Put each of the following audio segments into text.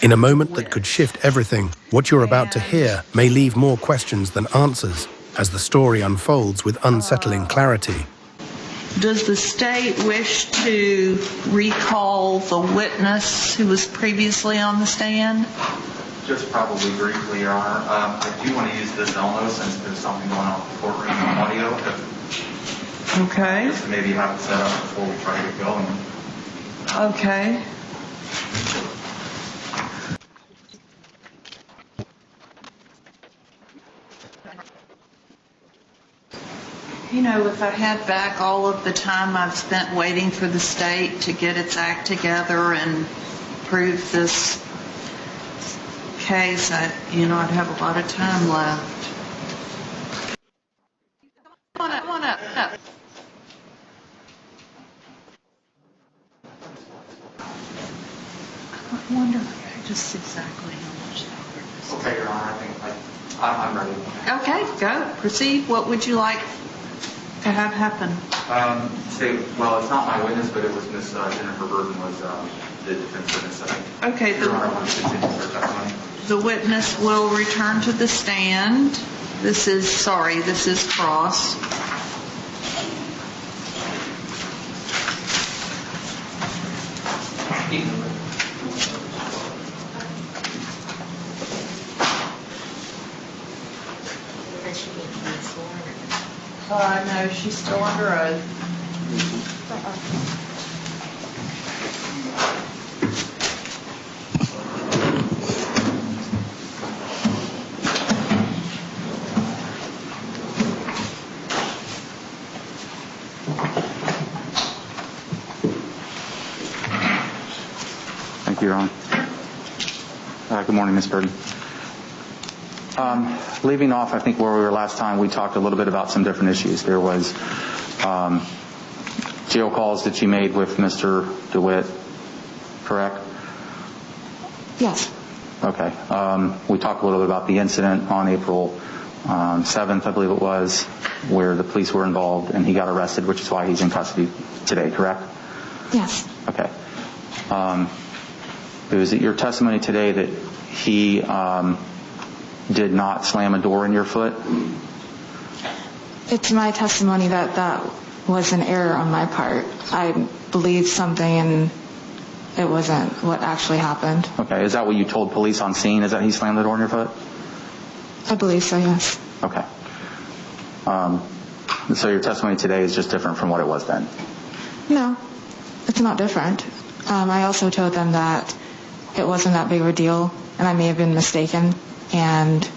In a moment that could shift everything, what you're about to hear may leave more questions than answers as the story unfolds with unsettling clarity. Does the state wish to recall the witness who was previously on the stand? Just probably briefly, Your Honor. I do want to use this Elmo since there's something going on with the courtroom and audio. Okay. Just to maybe have it set up before we try to get going. Okay. You know, if I had back all of the time I've spent waiting for the state to get its act together and prove this case, I'd have a lot of time left. Come on up. I wonder just exactly how much longer this is. Okay, Your Honor, I think I'm ready. Okay, go. Proceed. What would you like to have happen? Well, it's not my witness, but it was Miss Jennifer Burton was the defense witness. Okay. Your Honor, I want to continue her testimony. The witness will return to the stand. This is cross. No, she's still under oath. Thank you, Your Honor. Good morning, Ms. Burton. Leaving off, I think, where we were last time, we talked a little bit about some different issues. There was jail calls that you made with Mr. DeWitt, correct? Yes. Okay. We talked a little bit about the incident on April 7th, I believe it was, where the police were involved and he got arrested, which is why he's in custody today, correct? Yes. Okay. Was it your testimony today that he did not slam a door in your foot? It's my testimony that was an error on my part. I believed something and it wasn't what actually happened. Okay. Is that what you told police on scene? Is that he slammed the door in your foot? I believe so, yes. Okay. So your testimony today is just different from what it was then? No, it's not different. I also told them that it wasn't that big of a deal and I may have been mistaken. And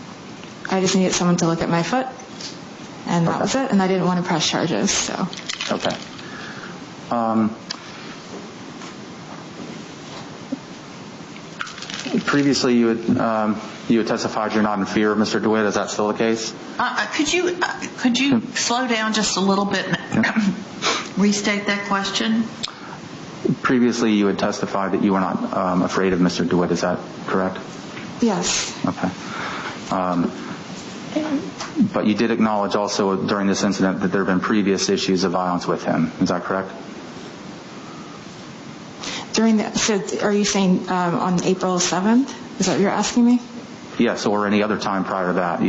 I just needed someone to look at my foot, and that was it. And I didn't want to press charges, so. Okay. Previously, you had testified you're not in fear of Mr. DeWitt. Is that still the case? Could you slow down just a little bit and restate that question? Previously, you had testified that you were not afraid of Mr. DeWitt. Is that correct? Yes. Okay. But you did acknowledge also during this incident that there have been previous issues of violence with him. Is that correct? So are you saying on April 7th? Is that what you're asking me? Yes, or any other time prior to that.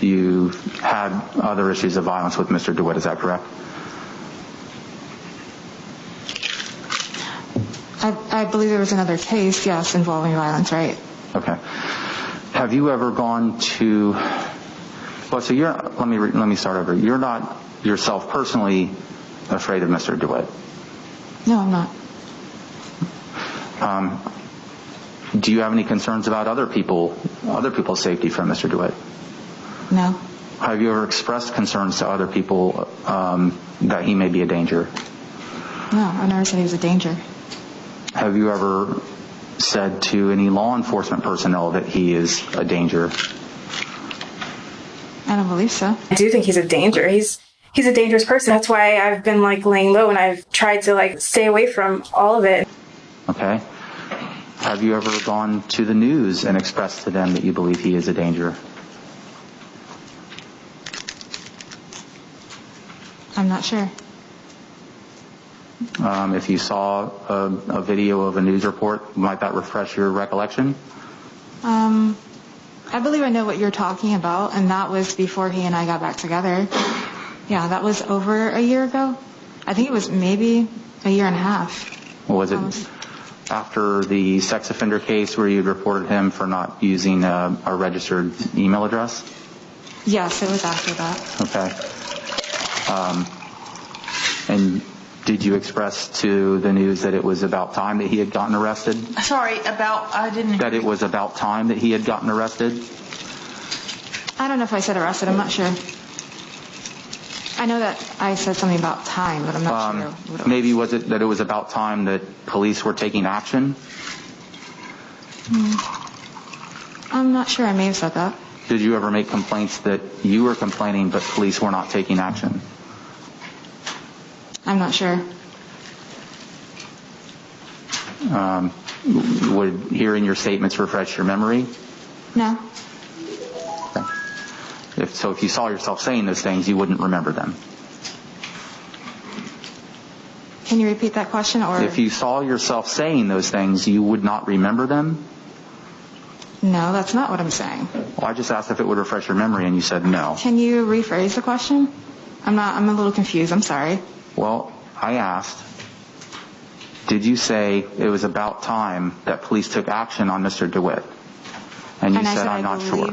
You've had other issues of violence with Mr. DeWitt. Is that correct? I believe there was another case, yes, involving violence, right? Okay. Have you ever gone to? Well, so let me start over. You're not yourself personally afraid of Mr. DeWitt? No, I'm not. Do you have any concerns about other people's safety from Mr. DeWitt? No. Have you ever expressed concerns to other people that he may be a danger? No, I never said he was a danger. Have you ever said to any law enforcement personnel that he is a danger? I don't believe so. I do think he's a danger. He's a dangerous person. That's why I've been laying low and I've tried to stay away from all of it. Okay. Have you ever gone to the news and expressed to them that you believe he is a danger? I'm not sure. If you saw a video of a news report, might that refresh your recollection? I believe I know what you're talking about, and that was before he and I got back together. Yeah, that was over a year ago. I think it was maybe a year and a half. Was it after the sex offender case where you reported him for not using a registered email address? Yes, it was after that. Okay. And did you express to the news that it was about time that he had gotten arrested? Sorry, I didn't... That it was about time that he had gotten arrested? I don't know if I said arrested. I'm not sure. I know that I said something about time, but I'm not sure what it was. Maybe was it that it was about time that police were taking action? I'm not sure. I may have said that. Did you ever make complaints that you were complaining but police were not taking action? I'm not sure. Would hearing your statements refresh your memory? No. Okay. If you saw yourself saying those things, you wouldn't remember them. Can you repeat that question? Or If you saw yourself saying those things, you would not remember them? No, that's not what I'm saying. Well, I just asked if it would refresh your memory, and you said no. Can you rephrase the question? I'm a little confused. I'm sorry. Well, I asked, did you say it was about time that police took action on Mr. DeWitt? And you said, I'm not sure.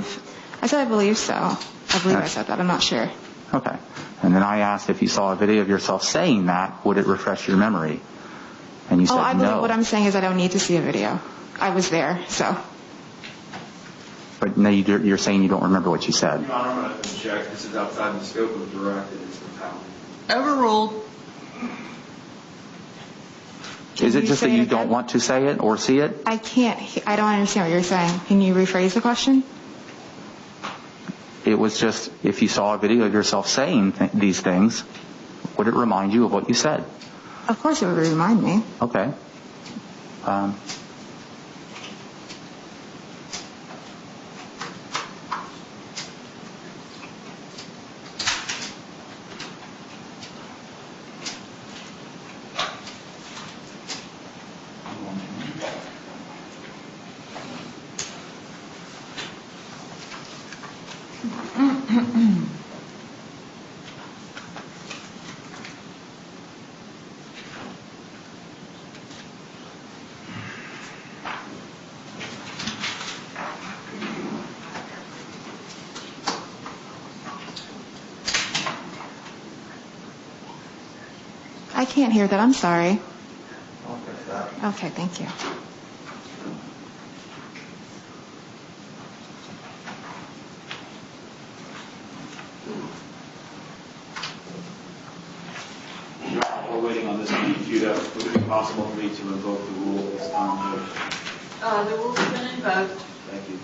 I said I believe so. I believe I said that. I'm not sure. Okay. And then I asked if you saw a video of yourself saying that, would it refresh your memory? And you said no. I believe what I'm saying is I don't need to see a video. I was there, so. But no, you're saying you don't remember what you said. Your Honor, I'm going to object. This is outside the scope of the direct and it's compelling. Overruled. Is it just that you don't want to say it or see it? I can't. I don't understand what you're saying. Can you rephrase the question? It was just, if you saw a video of yourself saying these things, would it remind you of what you said? Of course it would remind me. Okay. I can't hear that. I'm sorry. Okay, thank you. We're waiting on this to be queued up. Would it be possible for me to invoke the rule at this time, Judge? The rule's been invoked. Thank you.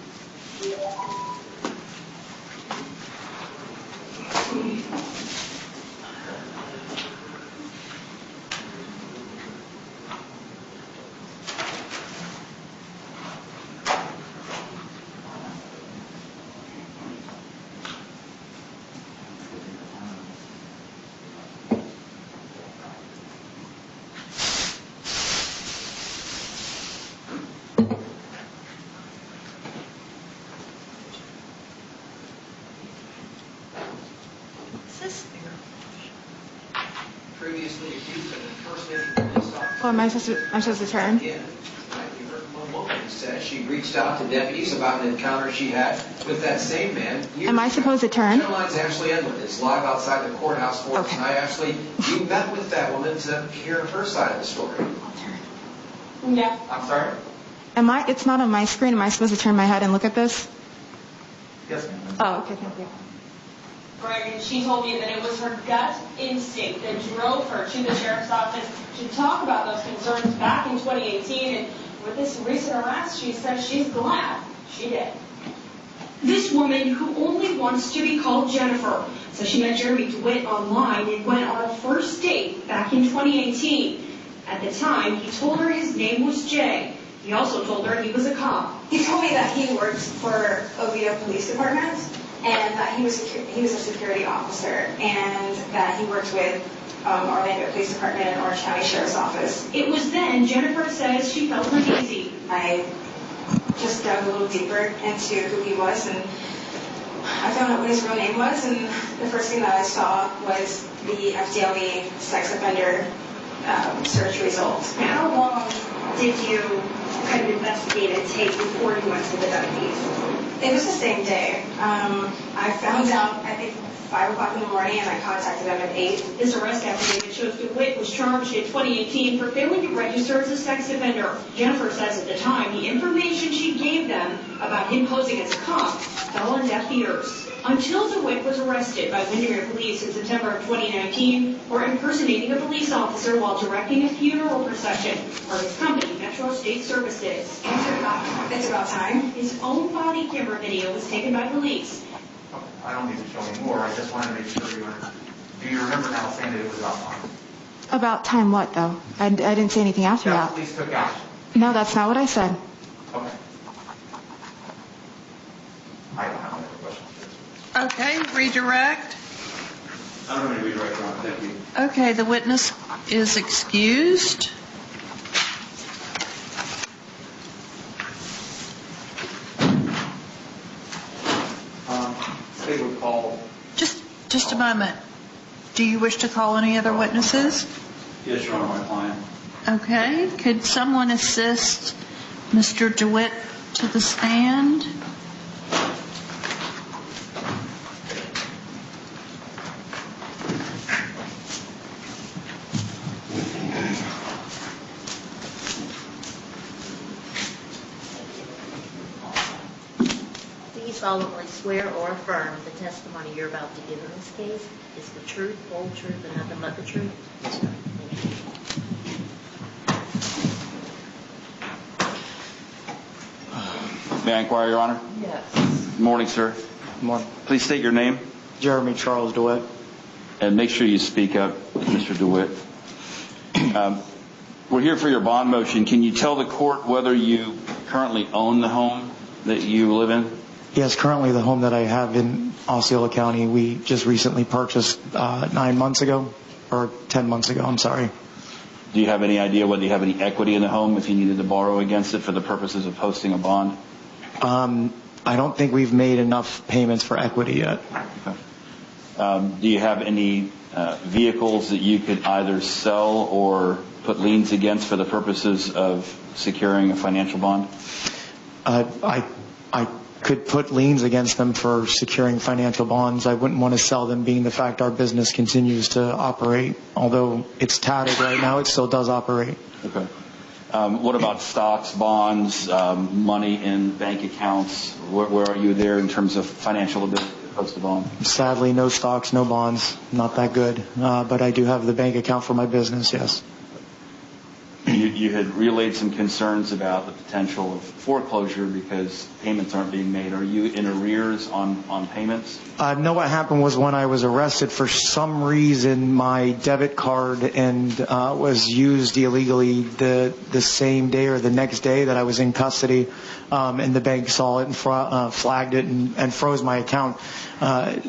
Previously accused of impersonating police officers. Oh, am I supposed to turn? Yeah. You heard one woman who says she reached out to deputies about an encounter she had with that same man. Am I supposed to turn? Caroline's Ashley Edwin is live outside the courthouse for us Okay. tonight. Ashley, you met with that woman to hear her side of the story. Yeah. I'm sorry? It's not on my screen. Am I supposed to turn my head and look at this? Yes, ma'am. Oh, okay, thank you. Right, and she told me that it was her gut instinct that drove her to the sheriff's office to talk about those concerns back in 2018. And with this recent arrest, she says she's glad she did. This woman, who only wants to be called Jennifer, says she met Jeremy DeWitt online and went on a first date back in 2018. At the time, he told her his name was Jay. He also told her he was a cop. He told me that he works for Oviedo Police Department. and that he was a security officer, and that he worked with Orlando Police Department and Orange County Sheriff's Office. It was then Jennifer says she felt uneasy. I just dug a little deeper into who he was, and I found out what his real name was, and the first thing that I saw was the FDLE sex offender search results. How long did you kind of investigate and take before you went to the deputies? It was the same day. I found out, I think, 5 o'clock in the morning, and I contacted them at 8. This arrest affidavit shows DeWitt was charged in 2018 for failing to register as a sex offender. Jennifer says at the time the information she gave them about him posing as a cop fell on deaf ears. Until DeWitt was arrested by Windermere Police in September of 2019 for impersonating a police officer while directing a funeral procession for his company, Metro State Services. It's about time. His own body camera video was taken by police. I don't need to show me more. I just wanted to make sure do you remember now saying that it was about time? About time what, though? I didn't say anything after Yeah, that. police took action. No, that's not what I said. Okay. I don't have any other questions. Okay, redirect. I don't have any redirect, Your Honor. Thank you. Okay, the witness is excused. They would call. Just a moment. Do you wish to call any other witnesses? Yes, Your Honor, my client. Okay, could someone assist Mr. DeWitt to the stand? Do you solemnly swear or affirm the testimony you're about to give in this case is the truth, whole truth, and nothing but the truth? Yes, sir. May I inquire, Your Honor? Yes. Good morning, sir. Good morning. Please state your name Jeremy Charles DeWitt. and make sure you speak up, Mr. DeWitt. We're here for your bond motion. Can you tell the court whether you currently own the home that you live in? Yes, currently the home that I have in Osceola County, we just recently purchased 9 months ago, or 10 months ago, I'm sorry. Do you have any idea whether you have any equity in the home if you needed to borrow against it for the purposes of posting a bond? I don't think we've made enough payments for equity yet. Okay. Do you have any vehicles that you could either sell or put liens against for the purposes of securing a financial bond? I could put liens against them for securing financial bonds. I wouldn't want to sell them, being the fact our business continues to operate. Although it's tattered right now, it still does operate. Okay. What about stocks, bonds, money in bank accounts? Where are you there in terms of financial ability to post a bond? Sadly, no stocks, no bonds. Not that good. But I do have the bank account for my business, yes. You had relayed some concerns about the potential of foreclosure because payments aren't being made. Are you in arrears on payments? No, what happened was when I was arrested, for some reason my debit card was used illegally the same day or the next day that I was in custody, and the bank saw it and flagged it and froze my account.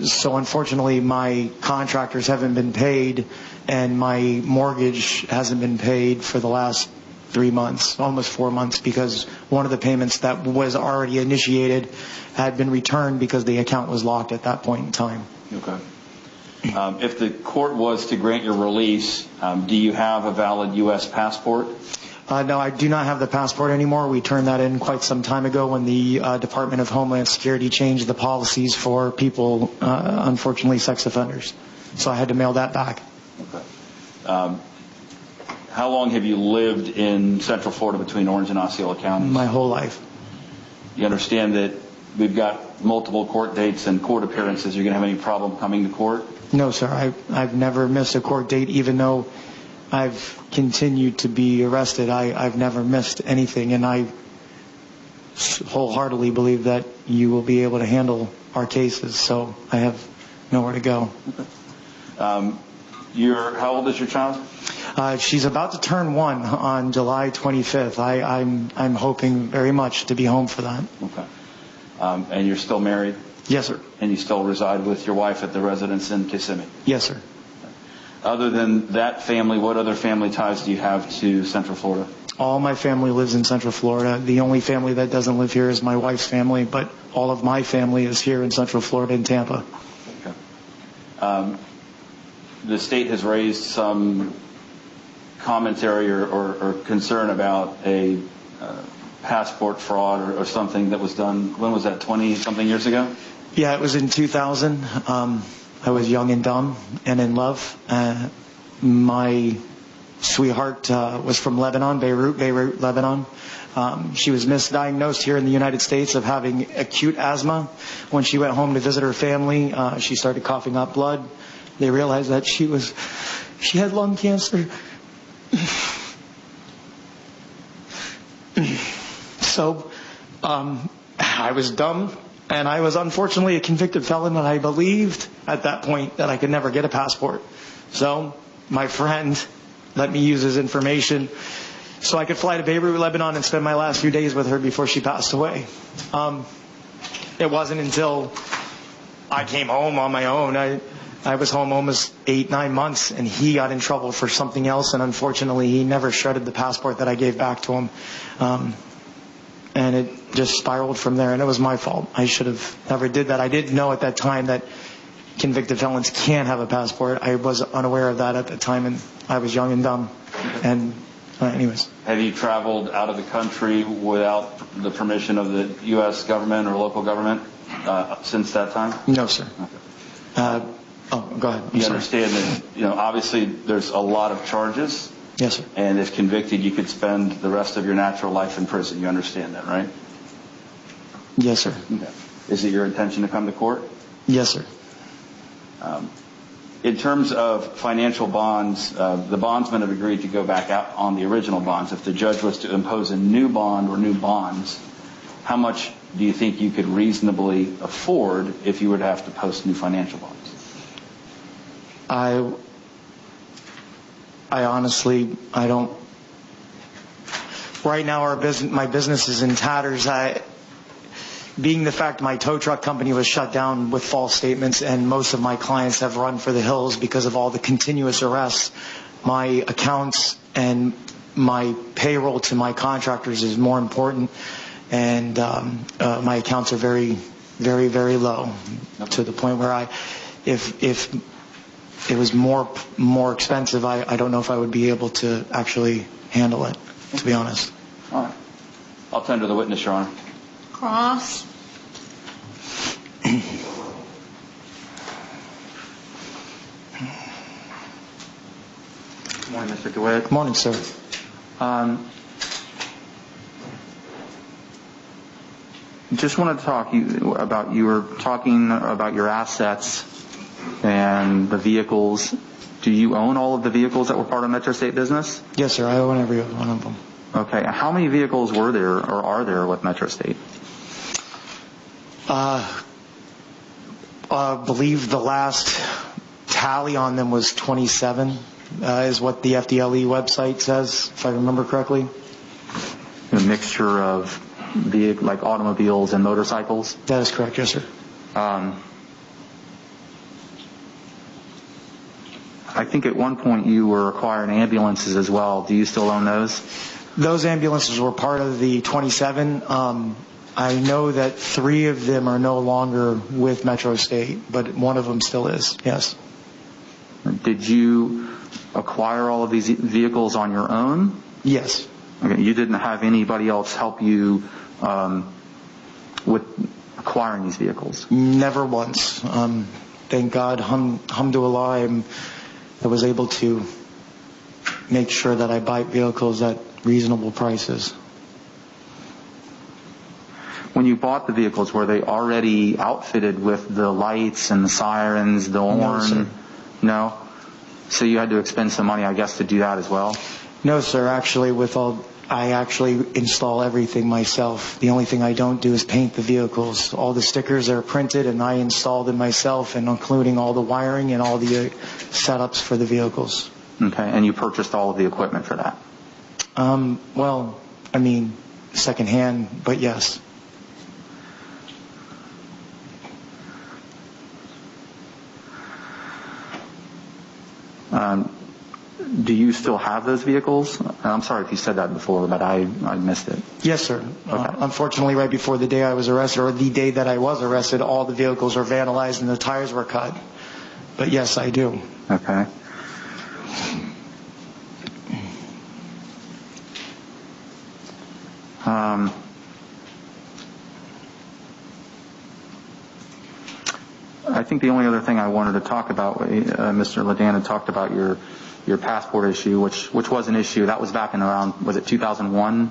So unfortunately my contractors haven't been paid, and my mortgage hasn't been paid for the last 3 months, almost 4 months, because one of the payments that was already initiated had been returned because the account was locked at that point in time. Okay. If the court was to grant your release, do you have a valid U.S. passport? No, I do not have the passport anymore. We turned that in quite some time ago when the Department of Homeland Security changed the policies for people, unfortunately, sex offenders. So I had to mail that back. Okay. How long have you lived in Central Florida between Orange and Osceola counties? My whole life. You understand that we've got multiple court dates and court appearances. You're going to have any problem coming to court? No, sir. I've never missed a court date, even though I've continued to be arrested. I've never missed anything, and I wholeheartedly believe that you will be able to handle our cases, so I have nowhere to go. Okay. How old is your child? She's about to turn 1 on July 25th. I'm hoping very much to be home for that. Okay. And you're still married? Yes, sir. And you still reside with your wife at the residence in Kissimmee? Yes, sir. Other than that family, what other family ties do you have to Central Florida? All my family lives in Central Florida. The only family that doesn't live here is my wife's family, but all of my family is here in Central Florida in Tampa. Okay. The state has raised some commentary or concern about a passport fraud or something that was done. When was that, 20-something years ago? Yeah, it was in 2000. I was young and dumb and in love. My sweetheart was from Lebanon, Beirut, Lebanon. She was misdiagnosed here in the United States of having acute asthma. When she went home to visit her family, she started coughing up blood. They realized that she had lung cancer. So I was dumb, and I was unfortunately a convicted felon, and I believed at that point that I could never get a passport. So my friend let me use his information so I could fly to Beirut, Lebanon, and spend my last few days with her before she passed away. It wasn't until I came home on my own. I was home almost 8-9 months, and he got in trouble for something else, and unfortunately he never shredded the passport that I gave back to him. And it just spiraled from there, and it was my fault. I should have never did that. I didn't know at that time that convicted felons can't have a passport. I was unaware of that at the time, and I was young and dumb. And anyways. Have you traveled out of the country without the permission of the U.S. government or local government since that time? No, sir. Okay. Go ahead. You understand that, obviously there's a lot of charges. Yes, sir. And if convicted, you could spend the rest of your natural life in prison. You understand that, right? Yes, sir. Okay. Is it your intention to come to court? Yes, sir. In terms of financial bonds, the bondsmen have agreed to go back out on the original bonds. If the judge was to impose a new bond or new bonds, how much do you think you could reasonably afford if you were to have to post new financial bonds? I honestly, I don't. Right now, my business is in tatters. Being the fact my tow truck company was shut down with false statements, and most of my clients have run for the hills because of all the continuous arrests, my accounts and my payroll to my contractors is more important, and my accounts are very, very, very low, to the point where if it was more expensive, I don't know if I would be able to actually handle it, to be honest. All right. I'll turn to the witness, Your Honor. Cross. Good morning, Mr. DeWitt. Good morning, sir. Just wanted to talk about, you were talking about your assets and the vehicles. Do you own all of the vehicles that were part of Metro State business? Yes, sir. I own every one of them. Okay. How many vehicles were there or are there with Metro State? I believe the last tally on them was 27, is what the FDLE website says, if I remember correctly. A mixture of like automobiles and motorcycles? That is correct, yes, sir. I think at one point you were acquiring ambulances as well. Do you still own those? Those ambulances were part of the 27. I know that 3 of them are no longer with Metro State, but one of them still is, yes. Did you acquire all of these vehicles on your own? Yes. Okay. You didn't have anybody else help you with acquiring these vehicles? Never once. Thank God, alhamdulillah, I was able to make sure that I buy vehicles at reasonable prices. When you bought the vehicles, were they already outfitted with the lights and the sirens, the horn? No, sir. No? So you had to expend some money, I guess, to do that as well? No, sir. Actually, I actually install everything myself. The only thing I don't do is paint the vehicles. All the stickers are printed, and I install them myself, and including all the wiring and all the setups for the vehicles. Okay, and you purchased all of the equipment for that? Well, I mean, secondhand, but yes. Do you still have those vehicles? I'm sorry if you said that before, but I missed it. Yes, sir. Okay. Unfortunately, right before the day I was arrested, or the day that I was arrested, all the vehicles were vandalized and the tires were cut. But yes, I do. Okay. I think the only other thing I wanted to talk about, Mr. Ledan had talked about your passport issue, which was an issue. That was back in around, was it 2001?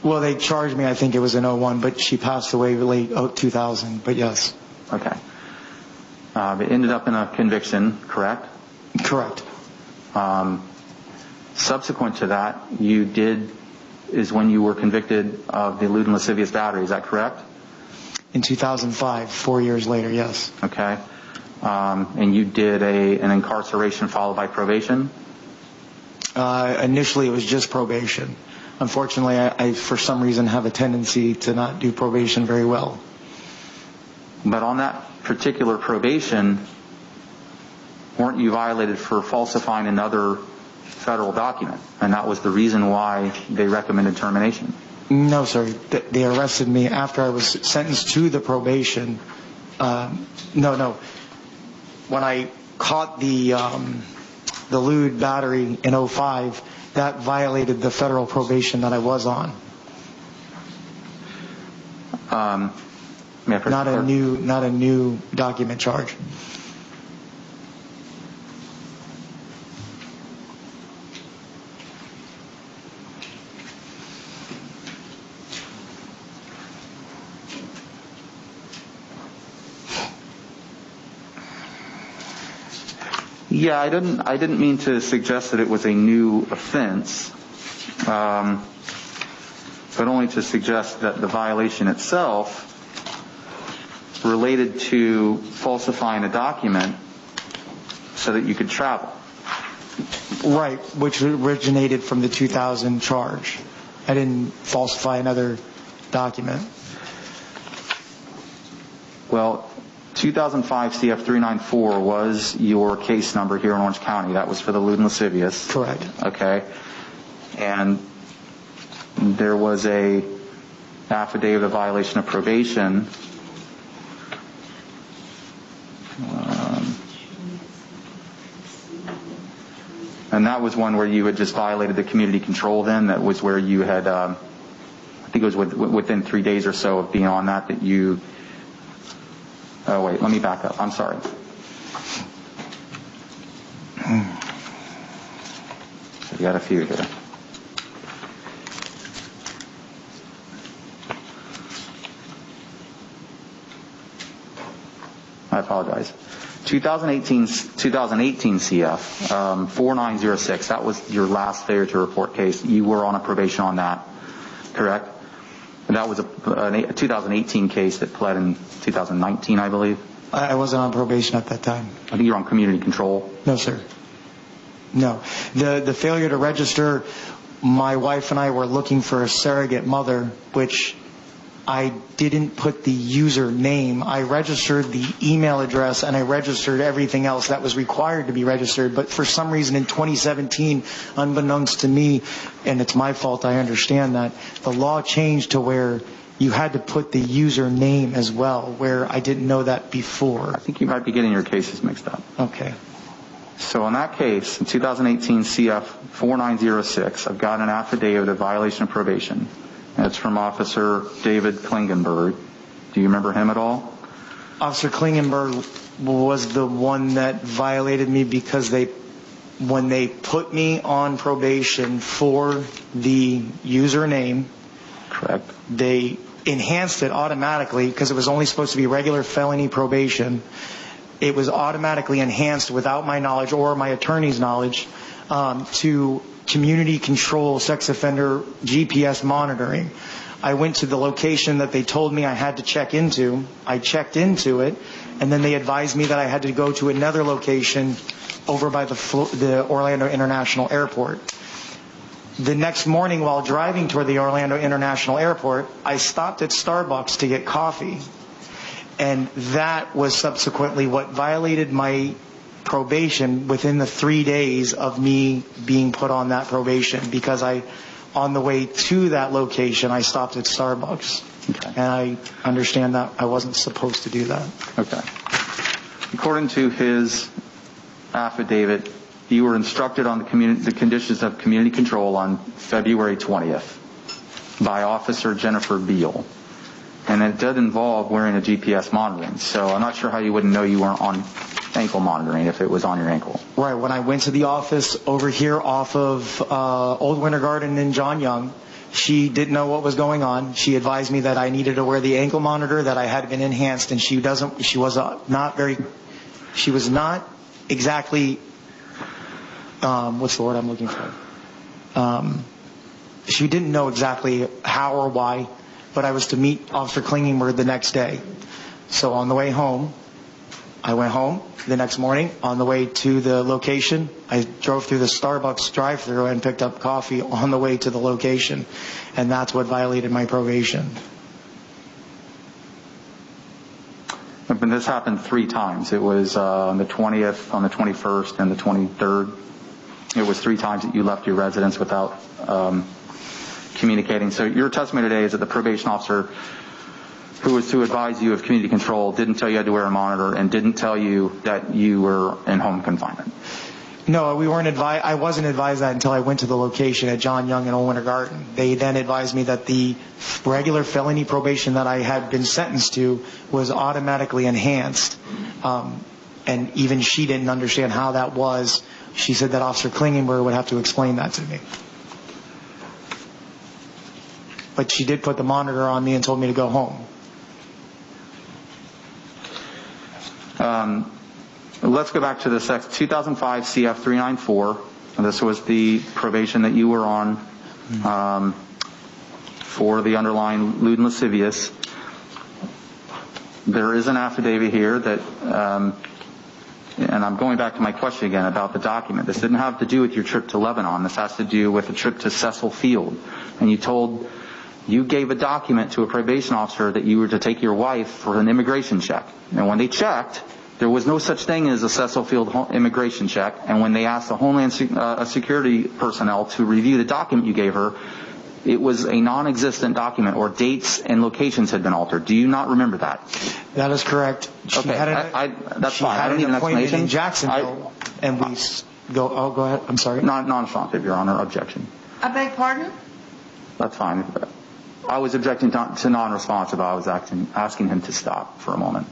Well, they charged me, I think it was in 01, but she passed away late 2000, but yes. Okay. It ended up in a conviction, correct? Correct. Subsequent to that, is when you were convicted of the lewd and lascivious battery, is that correct? In 2005, 4 years later, yes. Okay. And you did an incarceration followed by probation? Initially, it was just probation. Unfortunately, I, for some reason, have a tendency to not do probation very well. But on that particular probation, weren't you violated for falsifying another federal document? And that was the reason why they recommended termination? No, sir. They arrested me after I was sentenced to the probation. No. When I caught the lewd battery in 05, that violated the federal probation that I was on. Not a new document charge. Yeah, I didn't mean to suggest that it was a new offense, but only to suggest that the violation itself related to falsifying a document so that you could travel. Right, which originated from the 2000 charge. I didn't falsify another document. Well, 2005 CF 394 was your case number here in Orange County. That was for the lewd and lascivious. Correct. Okay. And there was a affidavit of violation of probation. And that was one where you had just violated the community control then. That was where you had, I think it was within 3 days or so of being on that you... Oh, wait, let me back up. I'm sorry. So you got a few here. I apologize. 2018 CF 4906. That was your last failure to report case. You were on a probation on that, correct? And that was a 2018 case that pled in 2019, I believe. I wasn't on probation at that time. I think you were on community control. No, sir. No. The failure to register, my wife and I were looking for a surrogate mother, which I didn't put the user name. I registered the email address and I registered everything else that was required to be registered. But for some reason in 2017, unbeknownst to me, and it's my fault, I understand that, the law changed to where you had to put the user name as well, where I didn't know that before. I think you might be getting your cases mixed up. Okay. So in that case, in 2018 CF 4906, I've got an affidavit of violation of probation. It's from Officer David Klingenberg. Do you remember him at all? Officer Klingenberg was the one that violated me because when they put me on probation for the username, correct, they enhanced it automatically because it was only supposed to be regular felony probation. It was automatically enhanced without my knowledge or my attorney's knowledge to community control sex offender GPS monitoring. I went to the location that they told me I had to check into. I checked into it, and then they advised me that I had to go to another location over by the Orlando International Airport. The next morning, while driving toward the Orlando International Airport, I stopped at Starbucks to get coffee. And that was subsequently what violated my probation within the 3 days of me being put on that probation, because on the way to that location, I stopped at Starbucks. Okay. And I understand that I wasn't supposed to do that. Okay. According to his affidavit, you were instructed on the conditions of community control on February 20th by Officer Jennifer Beal. And it did involve wearing a GPS monitoring. So I'm not sure how you wouldn't know you weren't on ankle monitoring if it was on your ankle. Right. When I went to the office over here off of Old Winter Garden in John Young, she didn't know what was going on. She advised me that I needed to wear the ankle monitor, that I had been enhanced, and she was not exactly, what's the word I'm looking for? She didn't know exactly how or why, but I was to meet Officer Klingenberg the next day. So on the way home, I went home the next morning. On the way to the location, I drove through the Starbucks drive-thru and picked up coffee on the way to the location, and that's what violated my probation. But this happened 3 times. It was on the 20th, on the 21st, and the 23rd. It was 3 times that you left your residence without communicating. So your testimony today is that the probation officer who was to advise you of community control didn't tell you had to wear a monitor and didn't tell you that you were in home confinement. No, we weren't advised. I wasn't advised that until I went to the location at John Young and Old Winter Garden. They then advised me that the regular felony probation that I had been sentenced to was automatically enhanced. And even she didn't understand how that was. She said that Officer Klingenberg would have to explain that to me. But she did put the monitor on me and told me to go home. Let's go back to the 2005 CF 394. This was the probation that you were on for the underlying lewd and lascivious. There is an affidavit here that, and I'm going back to my question again about the document. This didn't have to do with your trip to Lebanon. This has to do with a trip to Cecil Field. And you gave a document to a probation officer that you were to take your wife for an immigration check. And when they checked, there was no such thing as a Cecil Field immigration check. And when they asked the Homeland Security personnel to review the document you gave her, it was a non-existent document, or dates and locations had been altered. Do you not remember that? That is correct. She Okay, that's she fine. I had don't need an an appointment explanation. in Jacksonville, and we go. Oh, go ahead. I'm sorry. Non-responsive, Your Honor. Objection. I beg pardon? That's fine. I was objecting to non-responsive. I was asking him to stop for a moment.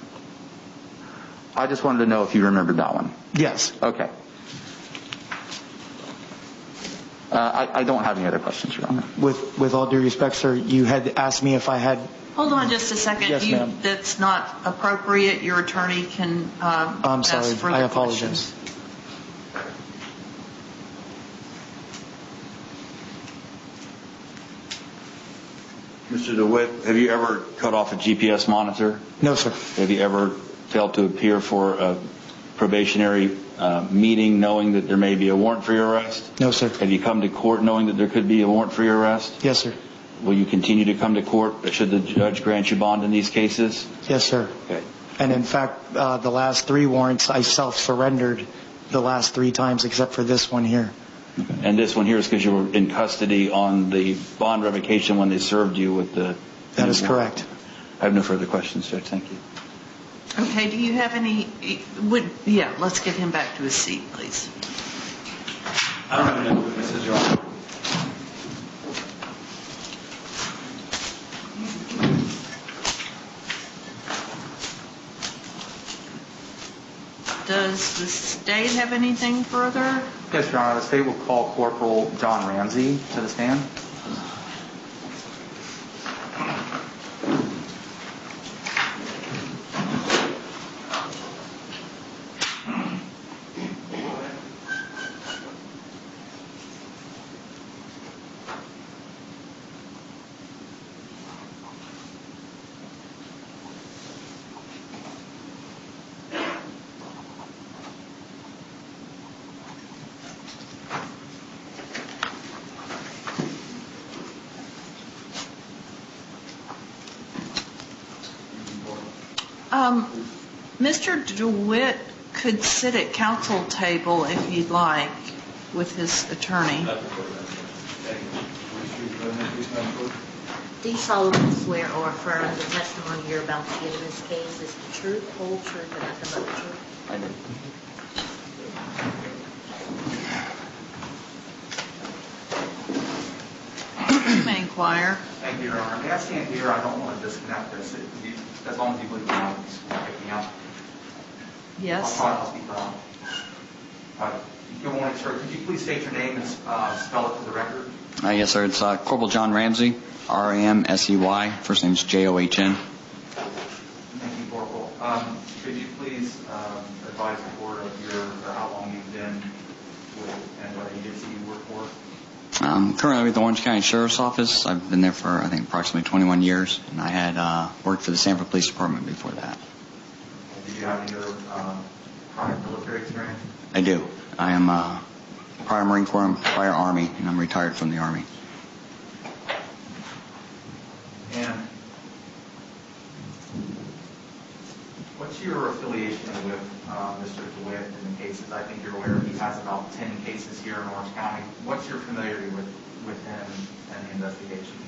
I just wanted to know if you remembered that one. Yes. Okay. I don't have any other questions, Your Honor. With all due respect, sir, you had asked me if I had. Hold on just a second. Yes, ma'am. That's not appropriate. Your attorney can I'm sorry. ask further I apologize. questions. Mr. DeWitt, have you ever cut off a GPS monitor? No, sir. Have you ever failed to appear for a probationary meeting knowing that there may be a warrant for your arrest? No, sir. Have you come to court knowing that there could be a warrant for your arrest? Yes, sir. Will you continue to come to court should the judge grant you bond in these cases? Yes, sir. Okay. And in fact, the last 3 warrants, I self-surrendered the last 3 times except for this one here. And this one here is because you were in custody on the bond revocation when they served you with the... That is correct. I have no further questions, Judge. Thank you. Okay, do you have any, let's get him back to his seat, please. I don't have any witnesses, Your Honor. Does the state have anything further? Yes, Your Honor. The state will call Corporal John Ramsey to the stand. Mr. DeWitt could sit at counsel table if you'd like with his attorney. Do you solemnly swear or affirm the testimony you're about to give in this case is the truth, whole truth, and nothing but the truth? I do. You may inquire. Thank you, Your Honor. May I stand here? I don't want to disconnect this. As long as you believe me, I'll pick me up. Yes. I'll speak loud. Good morning, sir. Could you please state your name and spell it for the record? Yes, sir. It's Corporal John Ramsey, R-A-M-S-E-Y. First name's J-O-H-N. Thank you, Corporal. Could you please advise the board of how long you've been with and what agency you work for? Currently with the Orange County Sheriff's Office. I've been there for, I think, approximately 21 years, and I had worked for the Sanford Police Department before that. Did you have any other prior military experience? I do. I am prior Marine Corps, prior Army, and I'm retired from the Army. And what's your affiliation with Mr. DeWitt in the cases? I think you're aware he has about 10 cases here in Orange County. What's your familiarity with him and the investigations?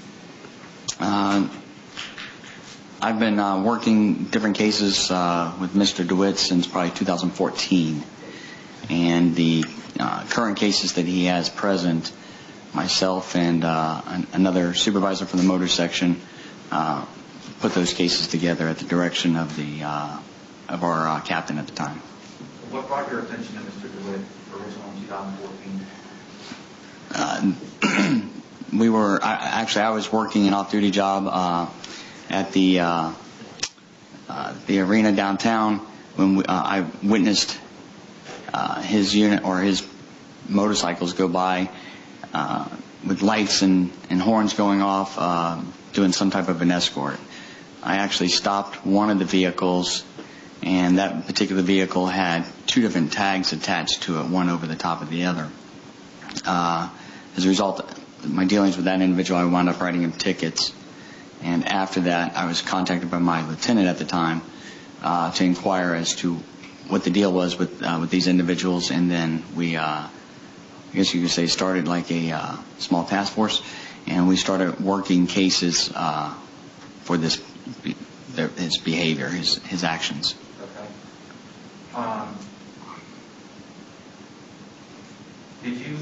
I've been working different cases with Mr. DeWitt since probably 2014. And the current cases that he has present, myself and another supervisor from the motor section put those cases together at the direction of of our captain at the time. What brought your attention to Mr. DeWitt originally in 2014? I was working an off-duty job at the arena downtown when I witnessed his unit or his motorcycles go by with lights and horns going off, doing some type of an escort. I actually stopped one of the vehicles, and that particular vehicle had two different tags attached to it, one over the top of the other. As a result of my dealings with that individual, I wound up writing him tickets. And after that, I was contacted by my lieutenant at the time to inquire as to what the deal was with these individuals, and then we, I guess you could say, started like a small task force, and we started working cases for his behavior, his actions. Okay. Did you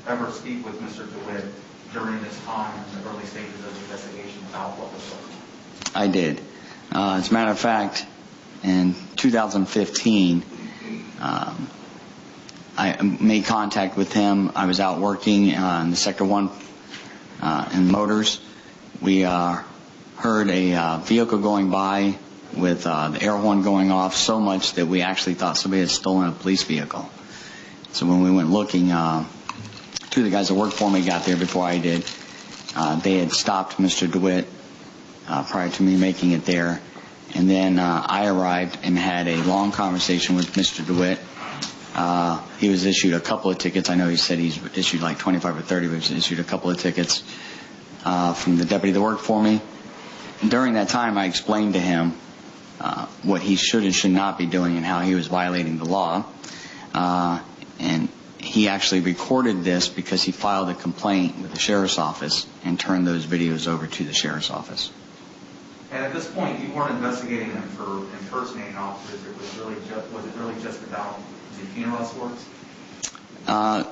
ever speak with Mr. DeWitt during this time in the early stages of the investigation about what was going on? I did. As a matter of fact, in 2015, I made contact with him. I was out working in the Sector 1 in motors. We heard a vehicle going by with the air horn going off so much that we actually thought somebody had stolen a police vehicle. So when we went looking, two of the guys that worked for me got there before I did. They had stopped Mr. DeWitt prior to me making it there. And then I arrived and had a long conversation with Mr. DeWitt. He was issued a couple of tickets. I know he said he's issued like 25 or 30, but he was issued a couple of tickets from the deputy that worked for me. During that time, I explained to him what he should and should not be doing and how he was violating the law. And he actually recorded this because he filed a complaint with the sheriff's office and turned those videos over to the sheriff's office. And at this point, you weren't investigating him for impersonating officers. Was it really just about the funeral escorts?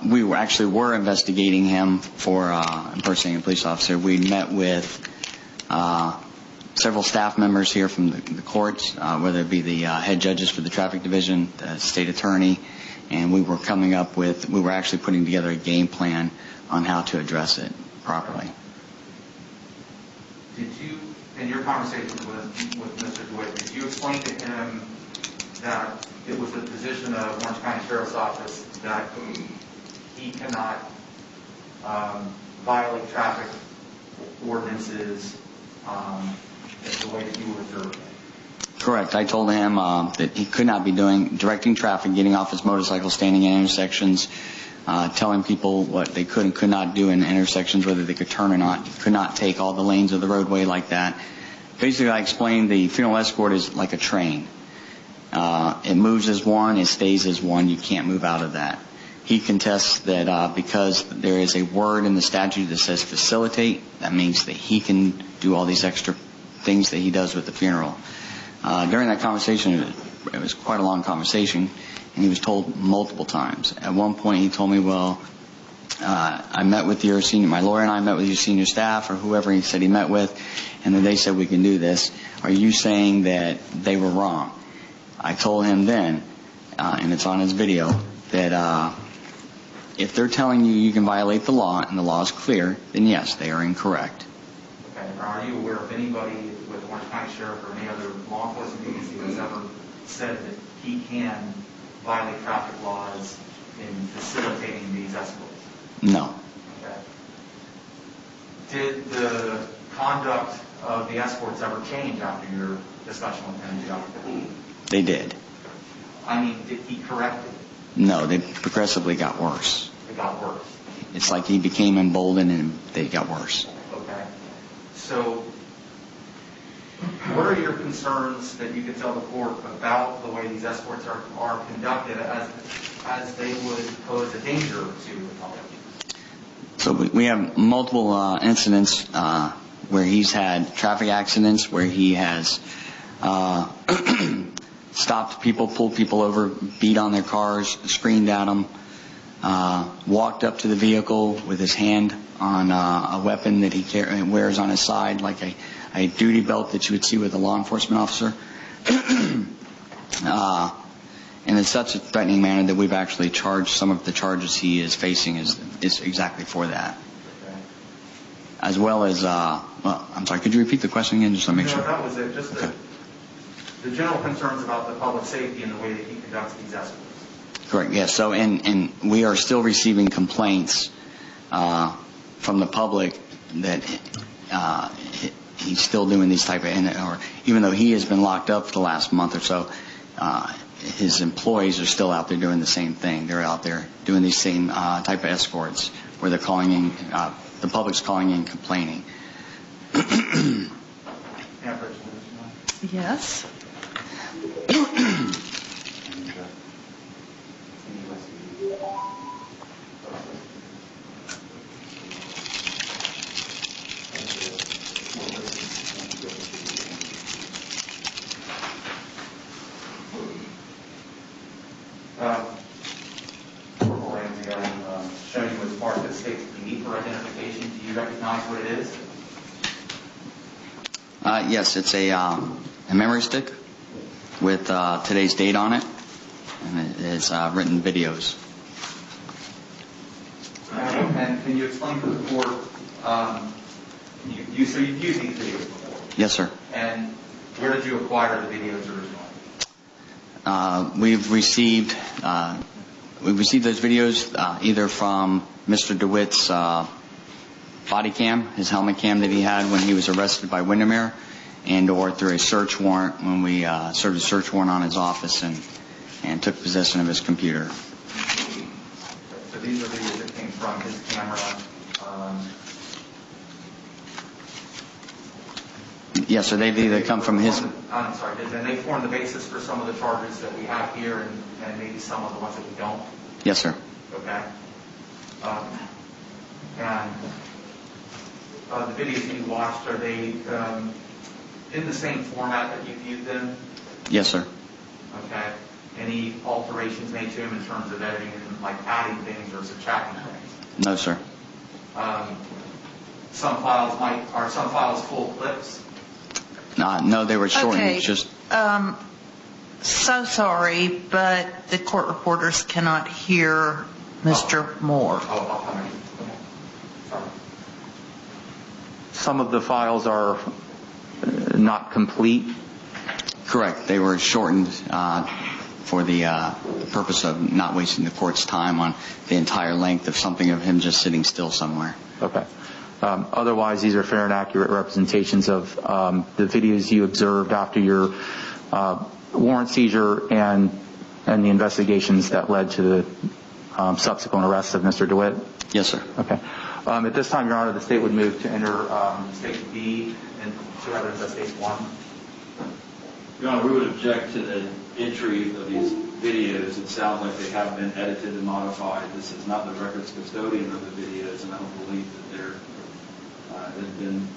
We were investigating him for impersonating a police officer. We met with several staff members here from the courts, whether it be the head judges for the traffic division, the state attorney, and we were actually putting together a game plan on how to address it properly. Did you, in your conversation with Mr. DeWitt, did you explain to him that it was the position of Orange County Sheriff's Office that he cannot violate traffic ordinances in the way that you were observing? Correct. I told him that he could not be directing traffic, getting off his motorcycle, standing in intersections, telling people what they could and could not do in intersections, whether they could turn or not. He could not take all the lanes of the roadway like that. Basically, I explained the funeral escort is like a train. It moves as one, it stays as one. You can't move out of that. He contests that because there is a word in the statute that says facilitate, that means that he can do all these extra things that he does with the funeral. During that conversation, it was quite a long conversation, and he was told multiple times. At one point, he told me, well, I met with your senior, my lawyer and I met with your senior staff, or whoever he said he met with, and then they said we can do this. Are you saying that they were wrong? I told him then, and it's on his video, that if they're telling you you can violate the law and the law is clear, then yes, they are incorrect. Okay. Are you aware of anybody with Orange County Sheriff or any other law enforcement agency that's ever said that he can violate traffic laws in facilitating these escorts? No. Okay. Did the conduct of the escorts ever change after your discussion with him in 2015? They did. I mean, did he correct it? No, they progressively got worse. It got worse. It's like he became emboldened and they got worse. Okay. So, what are your concerns that you could tell the court about the way these escorts are conducted as they would pose a danger to the public? So we have multiple incidents where he's had traffic accidents, where he has stopped people, pulled people over, beat on their cars, screamed at them, walked up to the vehicle with his hand on a weapon that he wears on his side, like a duty belt that you would see with a law enforcement officer. And in such a threatening manner that we've actually charged some of the charges he is facing is exactly for that. Okay. As well as, well, I'm sorry, could you repeat the question again just to make sure? No, that was it. Just Okay. the general concerns about the public safety and the way that he conducts these escorts. Correct, yes. So, and we are still receiving complaints from the public that he's still doing these type of, or even though he has been locked up for the last month or so, his employees are still out there doing the same thing. They're out there doing these same type of escorts where they're calling in, the public's calling in complaining. Yes. Corporal Ramsey, I'm showing you as part of the state's need for identification. Do you recognize what it is? Yes, it's a memory stick with today's date on it, and it's written videos. And can you explain to the court, so you've used these videos before? Yes, sir. And where did you acquire the videos originally? We've received those videos either from Mr. DeWitt's body cam, his helmet cam that he had when he was arrested by Windermere, and or through a search warrant when we served a search warrant on his office and took possession of his computer. So these are videos that came from his camera. Yes, sir. They've either come from his. I'm sorry. And they form the basis for some of the charges that we have here, and maybe some of the ones that we don't. Yes, sir. Okay. And the videos that you watched, are they in the same format that you viewed them? Yes, sir. Okay. Any alterations made to them in terms of editing, like adding things or subtracting things? No, sir. Some files full clips? No, they were shortened. Okay. Just So sorry, but the court reporters cannot hear Mr. Moore. Oh, how many? Okay. Sorry. Some of the files are not complete. correct. They were shortened for the purpose of not wasting the court's time on the entire length of something of him just sitting still somewhere. Okay. Otherwise, these are fair and accurate representations of the videos you observed after your warrant seizure and the investigations that led to the subsequent arrest of Mr. DeWitt? Yes, sir. Okay. At this time, Your Honor, the state would move to enter State B and to rather than State 1. Your Honor, we would object to the entry of these videos. It sounds like they have been edited and modified. This is not the records custodian of the videos, and I don't believe that there has been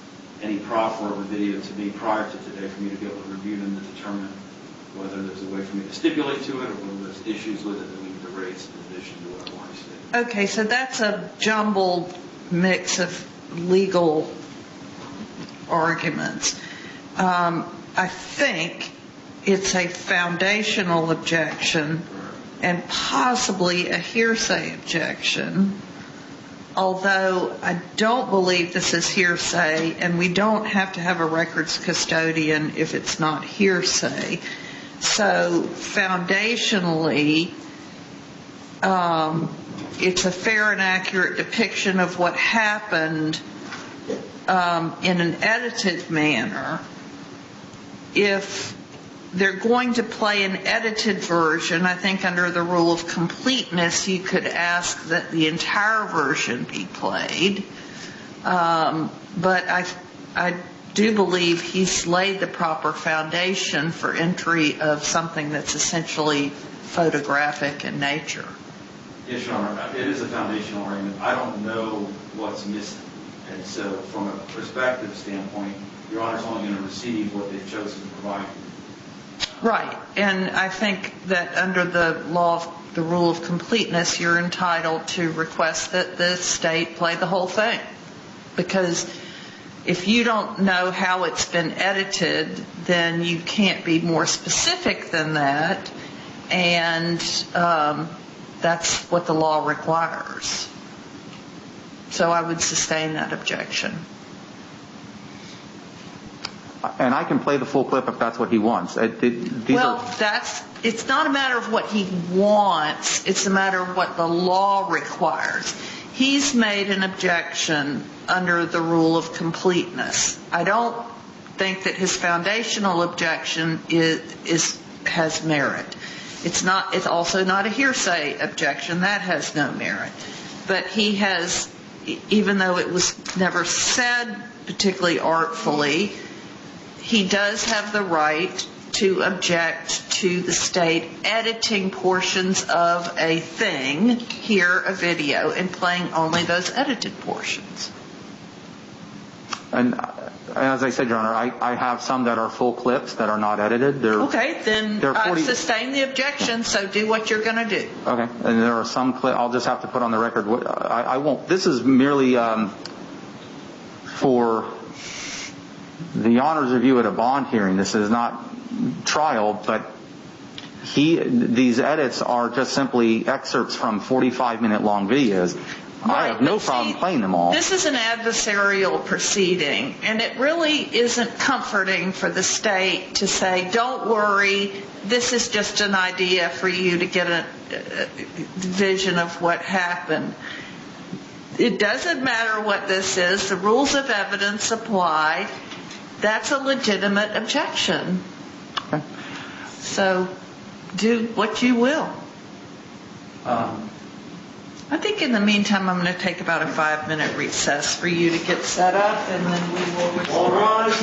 any proffer of a video to me prior to today for me to be able to review them to determine whether there's a way for me to stipulate to it or whether there's issues with it that we need to raise in addition to what I want to say. Okay, so that's a jumbled mix of legal arguments. I think it's a foundational objection and possibly a hearsay objection, although I don't believe this is hearsay, and we don't have to have a records custodian if it's not hearsay. So foundationally, it's a fair and accurate depiction of what happened in an edited manner. If they're going to play an edited version, I think under the rule of completeness, you could ask that the entire version be played. But I do believe he's laid the proper foundation for entry of something that's essentially photographic in nature. Yes, Your Honor, it is a foundational argument. I don't know what's missing. And so from a perspective standpoint, Your Honor's only going to receive what they've chosen to provide. Right. And I think that under the law, the rule of completeness, you're entitled to request that the state play the whole thing. Because if you don't know how it's been edited, then you can't be more specific than that. And that's what the law requires. So I would sustain that objection. And I can play the full clip if that's what he wants. It's not a matter of what he wants. It's a matter of what the law requires. He's made an objection under the rule of completeness. I don't think that his foundational objection has merit. It's also not a hearsay objection. That has no merit. But he has, even though it was never said particularly artfully, he does have the right to object to the state editing portions of a thing, here a video, and playing only those edited portions. And as I said, Your Honor, I have some that are full clips that are not edited. Okay, then I sustain the objection, so do what you're going to do. Okay, and there are some clips, I'll just have to put on the record, I won't, this is merely for the honors review at a bond hearing. This is not trial, but these edits are just simply excerpts from 45-minute long videos. I have no problem playing them all. This is an adversarial proceeding, and it really isn't comforting for the state to say, don't worry, this is just an idea for you to get a vision of what happened. It doesn't matter what this is. The rules of evidence apply. That's a legitimate objection. Okay. So do what you will. I think in the meantime I'm going to take about a 5-minute recess for you to get set up, and then we will return. All rise.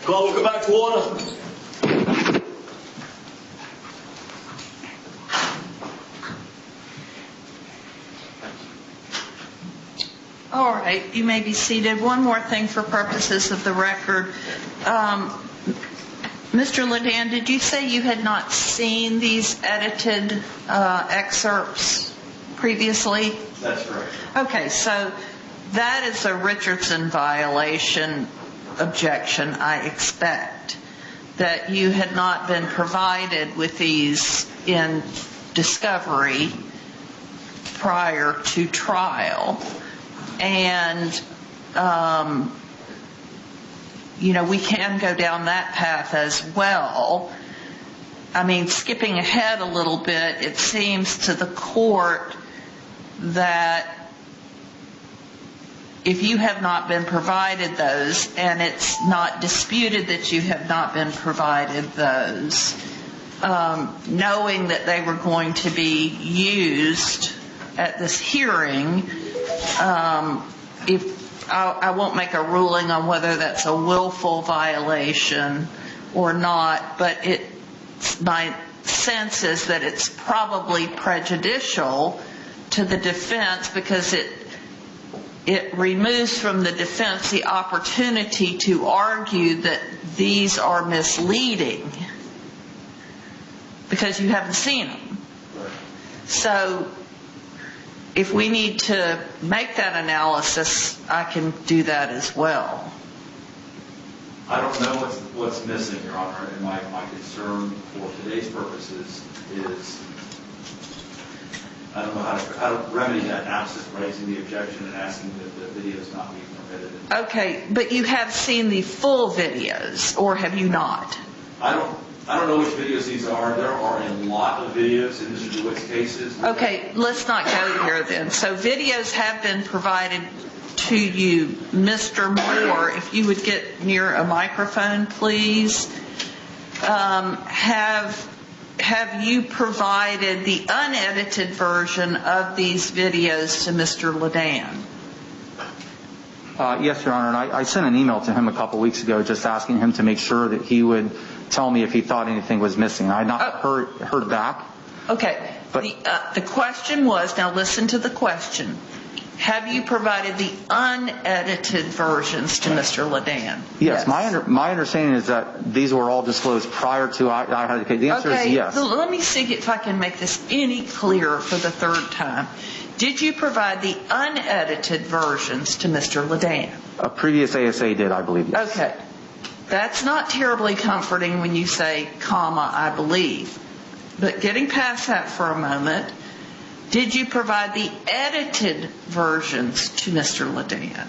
Call, we'll go back to order. All right, you may be seated. One more thing for purposes of the record. Mr. Ledan, did you say you had not seen these edited excerpts previously? That's correct. Okay, so that is a Richardson violation objection, I expect, that you had not been provided with these in discovery prior to trial. And, we can go down that path as well. I mean, skipping ahead a little bit, it seems to the court that if you have not been provided those, and it's not disputed that you have not been provided those, knowing that they were going to be used at this hearing, if I won't make a ruling on whether that's a willful violation or not, but my sense is that it's probably prejudicial to the defense because it removes from the defense the opportunity to argue that these are misleading because you haven't seen them. So if we need to make that analysis, I can do that as well. I don't know what's missing, Your Honor, and my concern for today's purposes is I don't know how to remedy that absence, raising the objection and asking that the videos not be permitted. Okay, but you have seen the full videos, or have you not? I don't know which videos these are. There are a lot of videos in Mr. DeWitt's cases. Okay, let's not go here then. So videos have been provided to you. Mr. Moore, if you would get near a microphone, please. Have you provided the unedited version of these videos to Mr. Ledan? Yes, Your Honor, and I sent an email to him a couple weeks ago just asking him to make sure that he would tell me if he thought anything was missing. I had not heard back. Okay. The question was, now listen to the question. Have you provided the unedited versions to Mr. Ledan? Yes. My understanding is that these were all disclosed prior to I had the case. The answer is yes. So let me see if I can make this any clearer for the third time. Did you provide the unedited versions to Mr. Ledan? A previous ASA did, I believe, yes. Okay. That's not terribly comforting when you say, comma, I believe. But getting past that for a moment, did you provide the edited versions to Mr. Ledan?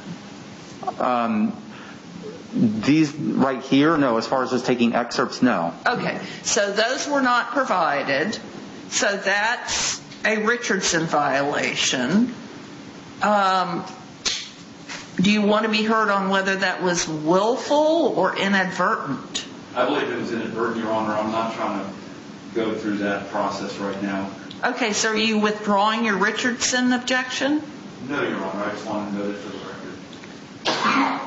These right here, no. As far as just taking excerpts, no. Okay. So those were not provided. So that's a Richardson violation. Do you want to be heard on whether that was willful or inadvertent? I believe it was inadvertent, Your Honor. I'm not trying to go through that process right now. Okay, so are you withdrawing your Richardson objection? No, Your Honor. I just want to note it for the record.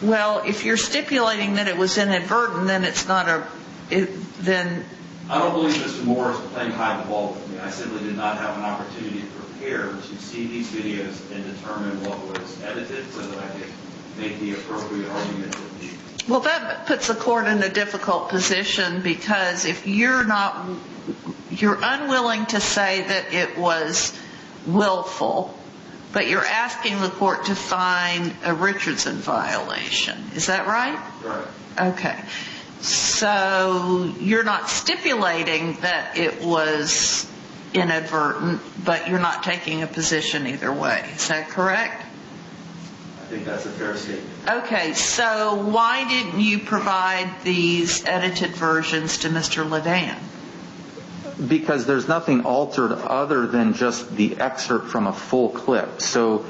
Well, if you're stipulating that it was inadvertent, then it's not then... I don't believe Mr. Moore is playing hide the ball with me. I simply did not have an opportunity to prepare to see these videos and determine what was edited so that I could make the appropriate argument. Well, that puts the court in a difficult position because if you're unwilling to say that it was willful, but you're asking the court to find a Richardson violation. Is that right? Right. Okay. So you're not stipulating that it was inadvertent, but you're not taking a position either way. Is that correct? I think that's a fair statement. Okay, so why didn't you provide these edited versions to Mr. Ledan? Because there's nothing altered other than just the excerpt from a full clip. So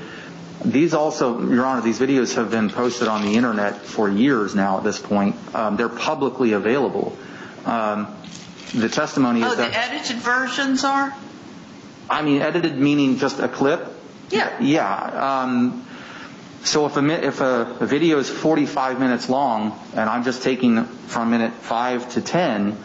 these also, Your Honor, these videos have been posted on the internet for years now at this point. They're publicly available. The testimony is that... the edited versions are? I mean, edited meaning just a clip? Yeah. Yeah. So if a video is 45 minutes long and I'm just taking from minute 5 to 10,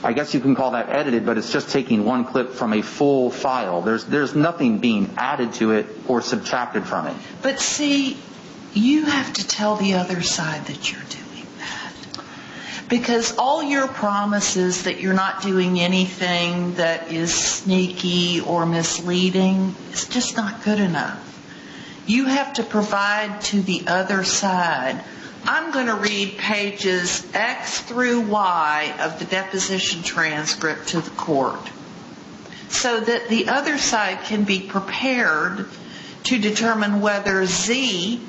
I guess you can call that edited, but it's just taking one clip from a full file. There's nothing being added to it or subtracted from it. But see, you have to tell the other side that you're doing that. Because all your promises that you're not doing anything that is sneaky or misleading is just not good enough. You have to provide to the other side. I'm going to read pages X through Y of the deposition transcript to the court so that the other side can be prepared to determine whether Z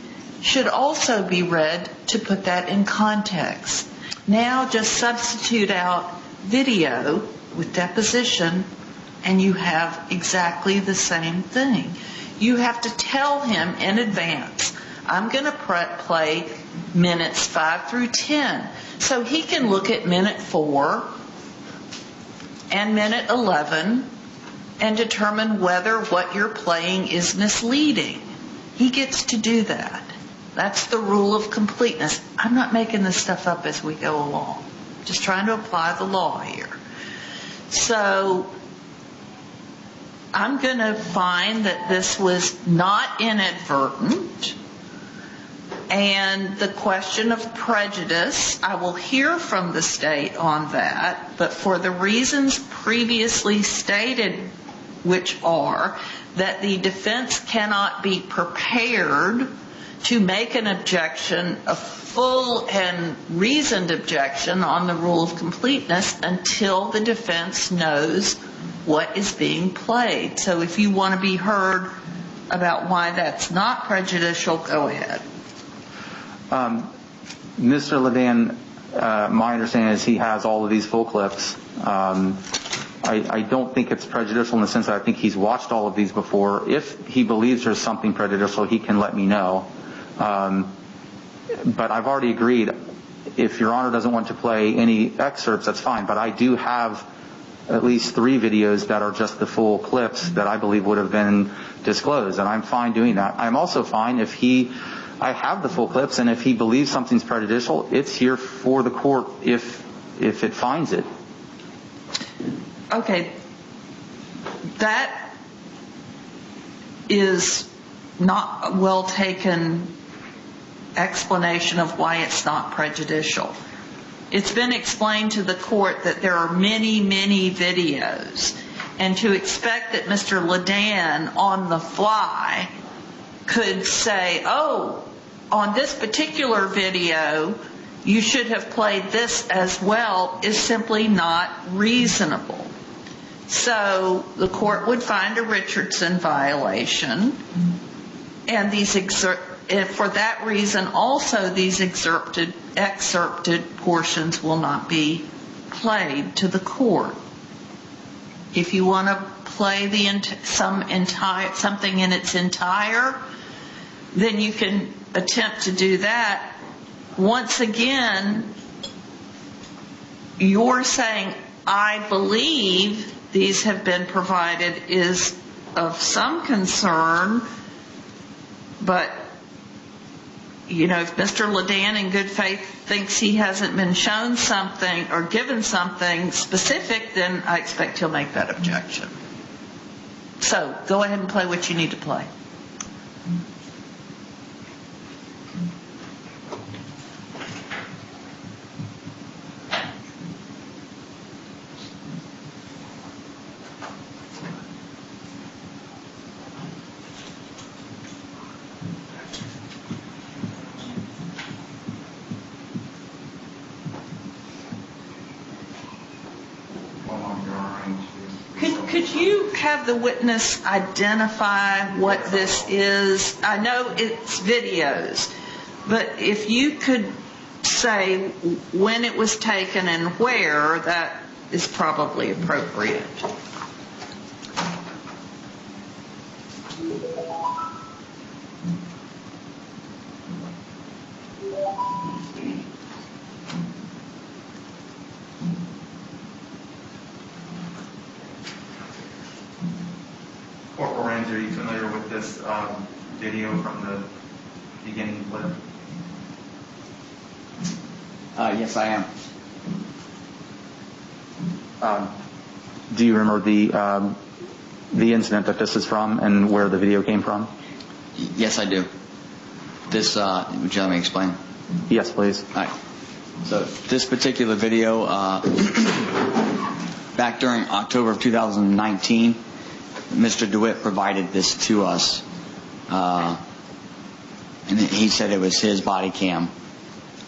should also be read to put that in context. Now just substitute out video with deposition and you have exactly the same thing. You have to tell him in advance, I'm going to play minutes 5 through 10, so he can look at minute 4 and minute 11 and determine whether what you're playing is misleading. He gets to do that. That's the rule of completeness. I'm not making this stuff up as we go along. Just trying to apply the law here. So I'm going to find that this was not inadvertent. And the question of prejudice, I will hear from the state on that, but for the reasons previously stated, which are that the defense cannot be prepared to make an objection, a full and reasoned objection on the rule of completeness until the defense knows what is being played. So if you want to be heard about why that's not prejudicial, go ahead. Mr. Ledan, my understanding is he has all of these full clips. I don't think it's prejudicial in the sense that I think he's watched all of these before. If he believes there's something prejudicial, he can let me know. But I've already agreed, if Your Honor doesn't want to play any excerpts, that's fine. But I do have at least 3 videos that are just the full clips that I believe would have been disclosed, and I'm fine doing that. I'm also fine if I have the full clips, and if he believes something's prejudicial, it's here for the court if it finds it. Okay, that is not a well taken explanation of why it's not prejudicial. It's been explained to the court that there are many, many videos, and to expect that Mr. Ledan on the fly could say, oh, on this particular video you should have played this as well is simply not reasonable. So the court would find a Richardson violation, and for that reason also these excerpted portions will not be played to the court. If you want to play something in its entire, then you can attempt to do that. Once again, you're saying, I believe these have been provided is of some concern, but if Mr. Ledan in good faith thinks he hasn't been shown something or given something specific, then I expect he'll make that objection. So go ahead and play what you need to play. Could you have the witness identify what this is? I know it's videos, but if you could say when it was taken and where, that is probably appropriate. Corporal Ranger, are you familiar with this video from the beginning clip? Yes, I am. Do you remember the incident that this is from and where the video came from? Yes, I do. This, would you let me explain? Yes, please. All right. So this particular video, back during October of 2019, Mr. DeWitt provided this to us, and he said it was his body cam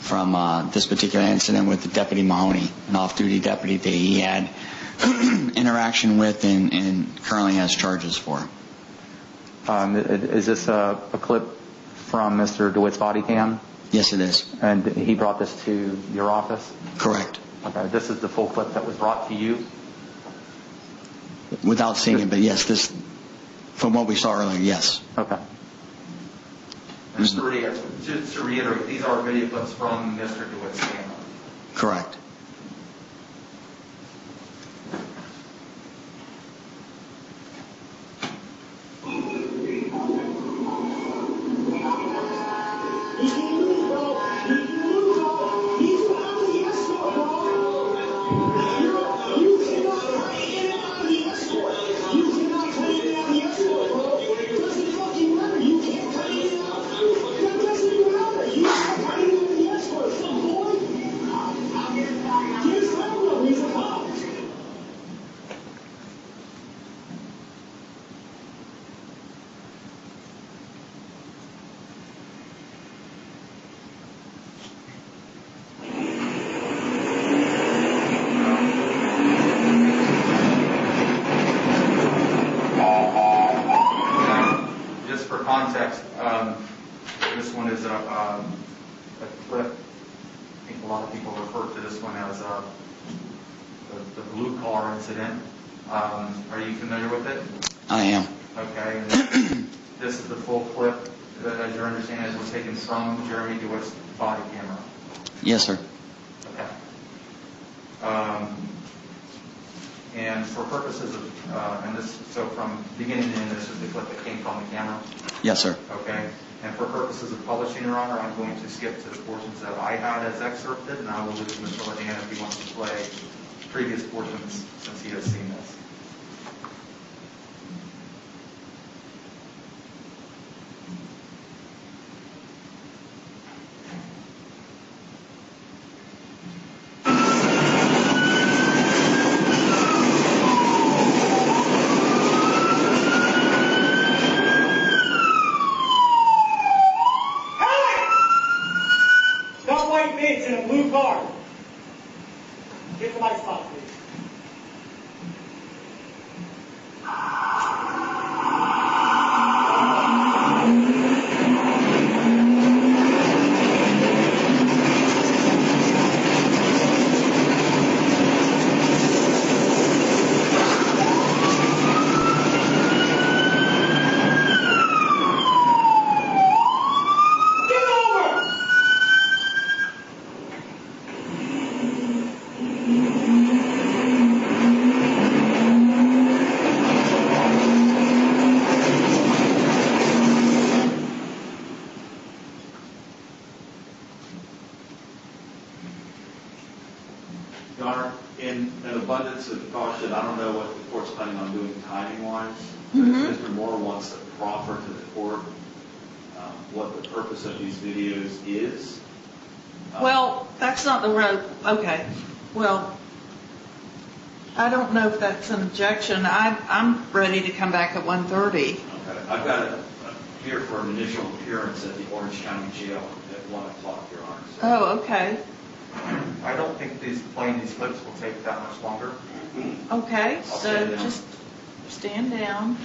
from this particular incident with the Deputy Mahoney, an off-duty deputy that he had interaction with and currently has charges for. Is this a clip from Mr. DeWitt's body cam? Yes, it is. And he brought this to your office? Correct. Okay, this is the full clip that was brought to you? Without seeing it, but yes, this, from what we saw earlier, yes. Okay. Just to reiterate, these are video clips from Mr. DeWitt's camera. Correct. Just for context, this one is a clip. I think a lot of people refer to this one as the blue car incident. Are you familiar with it? I am. Okay. And this is the full clip that, as your understanding, was taken from Jeremy DeWitt's body camera. Yes, sir. Okay. And for purposes of, and this, so from beginning to end, this is the clip that came from the camera? Yes, sir. Okay. And for purposes of publishing, Your Honor, I'm going to skip to the portions that I had as excerpted, and I will leave it to Mr. Ledan if he wants to play previous portions since he has seen this. Got white mids in a blue car. Get to my spot, please. Get over! Your Honor, in an abundance of caution, I don't know what the court's planning on doing timing-wise. If Mr. Moore wants to proffer to the court what the purpose of these videos is. Well, that's not the road. Okay. Well, I don't know if that's an objection. I'm ready to come back at 1:30. Okay. I've got it here for an initial appearance at the Orange County Jail at 1 o'clock, Your Honor. So Oh, okay. I don't think playing these clips will take that much longer. Okay, I'll so stand down. just stand down.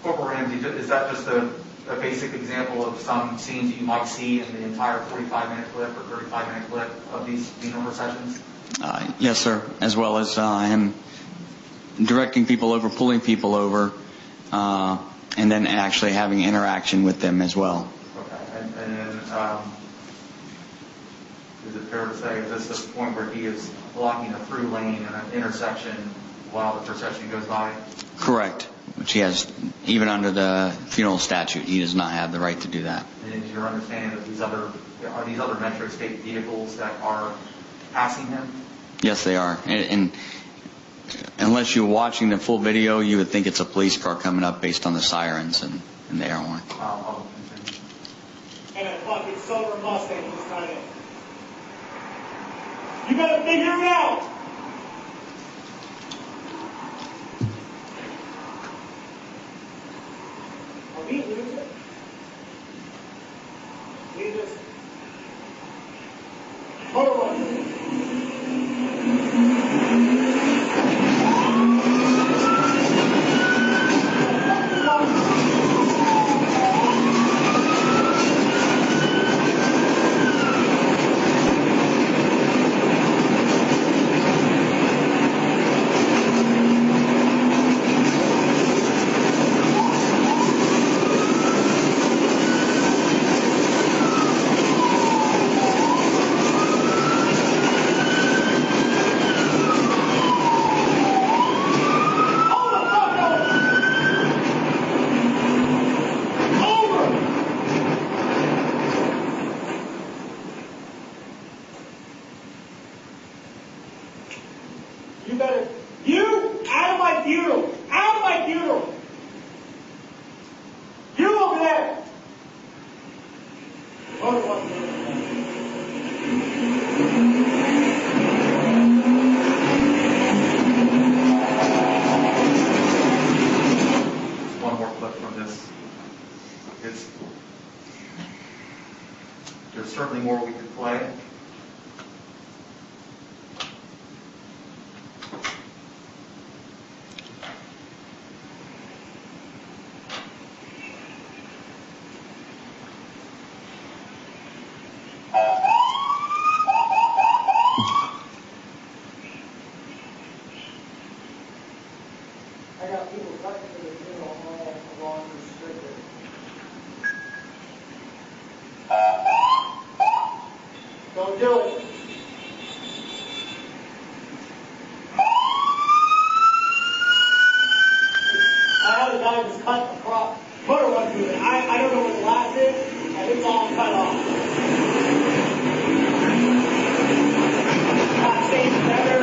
Corporal Ramsey, is that just a basic example of some scenes that you might see in the entire 45-minute clip or 35-minute clip of these funeral processions? Yes, sir. As well as him directing people over, pulling people over, and then actually having interaction with them as well. Okay. And then is it fair to say, is this the point where he is blocking a through lane in an intersection while the procession goes by? Correct. Which he has, even under the funeral statute, he does not have the right to do that. And is your understanding that are these other Metro State vehicles that are passing him? Yes, they are. And unless you're watching the full video, you would think it's a police car coming up based on the sirens and the air horn. I'll continue. And a fucking silver Mustang just got in. You better figure it out! Are we losing? this. Motor run. You better, out of my funeral, out of my funeral. You over there. Motor one. One more clip from this. There's certainly more we could play. I got people cutting to the funeral home along restricted. Don't do it. I had a guy just cut across, motor run through it. I don't know what the last is, and it's all cut off. Not safe, better,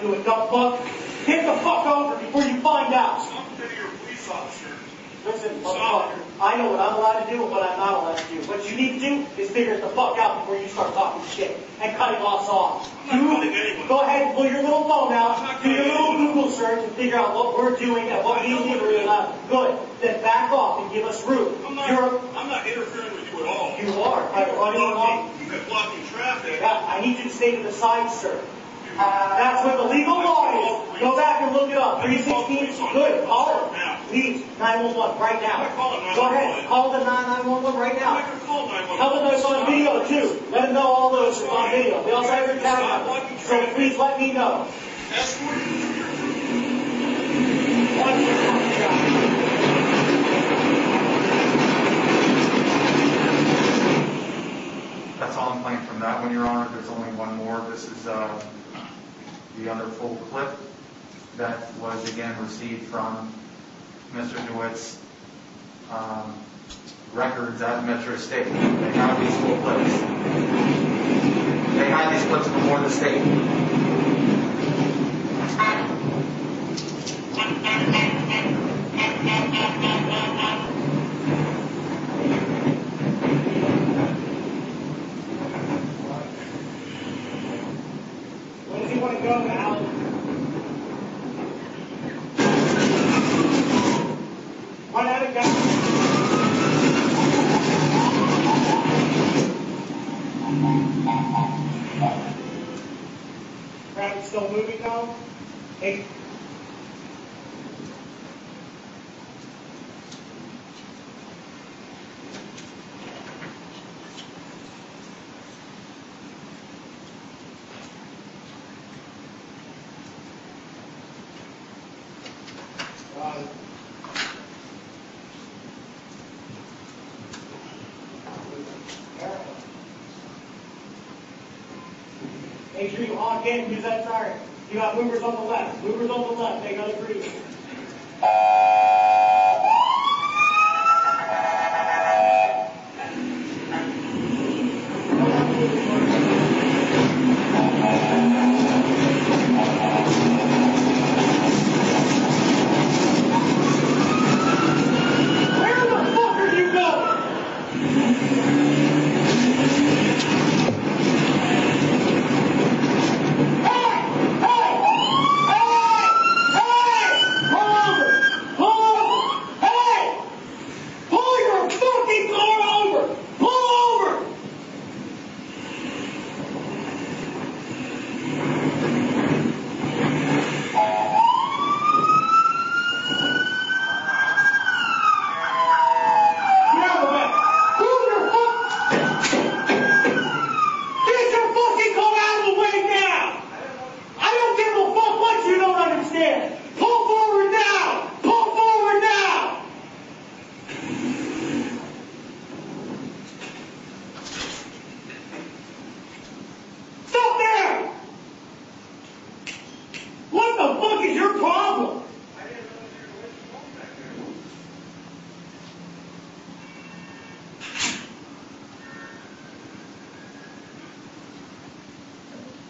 doing, dumb fuck. Get the fuck over before you find out. Stop to your police officer. Listen, motherfucker, I know what I'm allowed to do and what I'm not allowed to do. What you need to do is figure it the fuck out before you start talking shit and cutting us off. I'm not cutting anyone. Go ahead and pull your little phone out, do your little Google search and figure out what we're doing and what we need to do. Good. Then back off and give us room. I'm not interfering with you at all. You are. You've been blocking traffic. Yeah, I need you to stay to the side, sir. That's what the legal law is. Go back and look it up. 316. Good. Call it. Please. 911 right now. Go ahead. Call the 911 right now. Tell them it's on video too. Let them know all those are on video. We also have your tag number. So please let me know. That's all I'm playing from that one, Your Honor. There's only one more. This is the other full clip that was again received from Mr. DeWitt's records at Metro State. They have these full clips. They have these clips before the state. Where does he want to go, Al? Run out of gas. Traffic still moving now? Hey. Make sure you honk in and use that siren. You got movers on the left. Movers on the left. They gotta agree.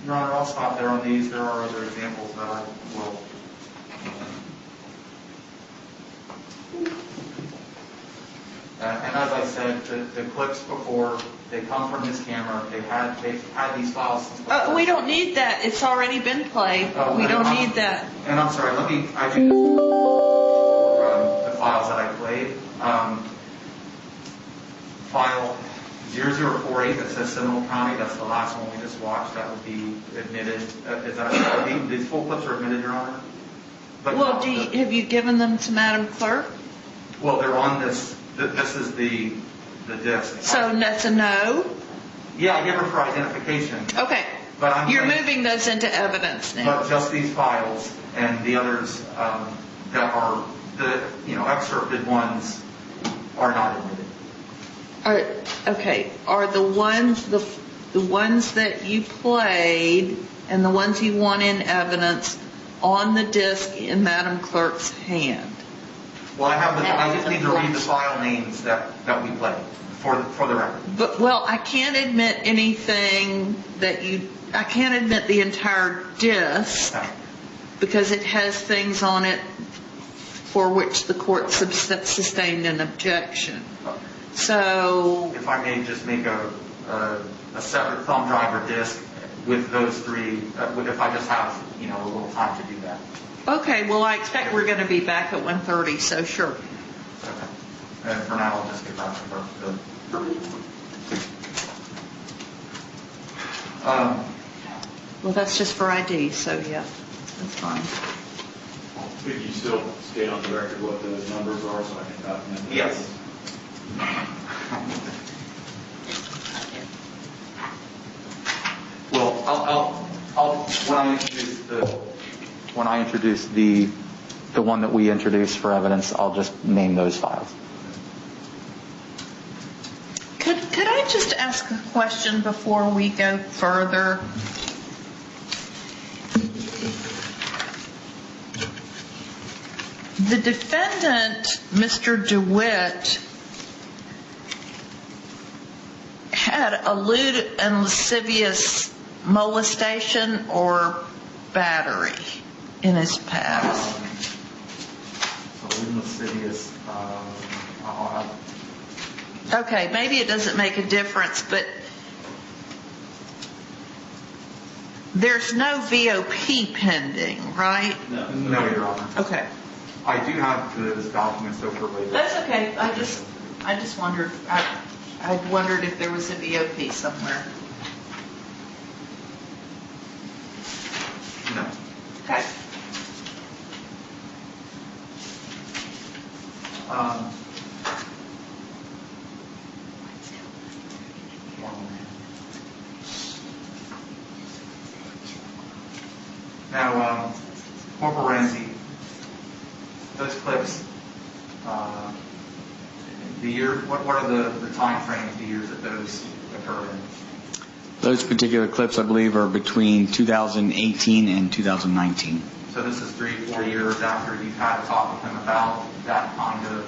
Your Honor, I'll stop there on these. There are other examples that I will. And as I said, the clips before, they come from his camera. They've had these files since before. We don't need that. It's already been played. We don't need that. And I'm sorry, I do the files that I played. File 0048 that says Seminole County, that's the last one we just watched. That would be admitted. These full clips are admitted, Your Honor? But well, have you given them to Madam Clerk? Well, they're on this. This is the disc. So that's a no? Yeah, I give her for identification. Okay. But you're moving those into evidence now. But just these files and the others that are the excerpted ones are not admitted. Okay. Are the ones that you played and the ones you want in evidence on the disc in Madam Clerk's hand? Well, I just need to read the file names that we played for the record. But I can't admit anything I can't admit the entire disc because it has things on it for which the court sustained an objection. So if I may just make a separate thumb drive or disc with those three, if I just have a little time to do that. Okay, well, I expect we're going to be back at 1:30, so sure. Okay. And for now, I'll just get back to work. Well, that's just for ID, so yeah, that's fine. Could you still state on the record what those numbers are so I can document them? Yes. Well, I'll when I introduce the one that we introduced for evidence, I'll just name those files. Could I just ask a question before we go further? The defendant, Mr. DeWitt, had a lewd and lascivious molestation or battery in his past. Lewd and lascivious. Okay, maybe it doesn't make a difference, but there's no VOP pending, right? No, Your Honor. Okay. I do have those documents over later. That's okay. I just wondered. I wondered if there was a VOP somewhere. No. Okay. Now, Corporal Ramsey those clips, the year, what are the time frames, the years that those occurred in? Those particular clips, I believe, are between 2018 and 2019. So this is 3-4 years after you've had to talk with him about that kind of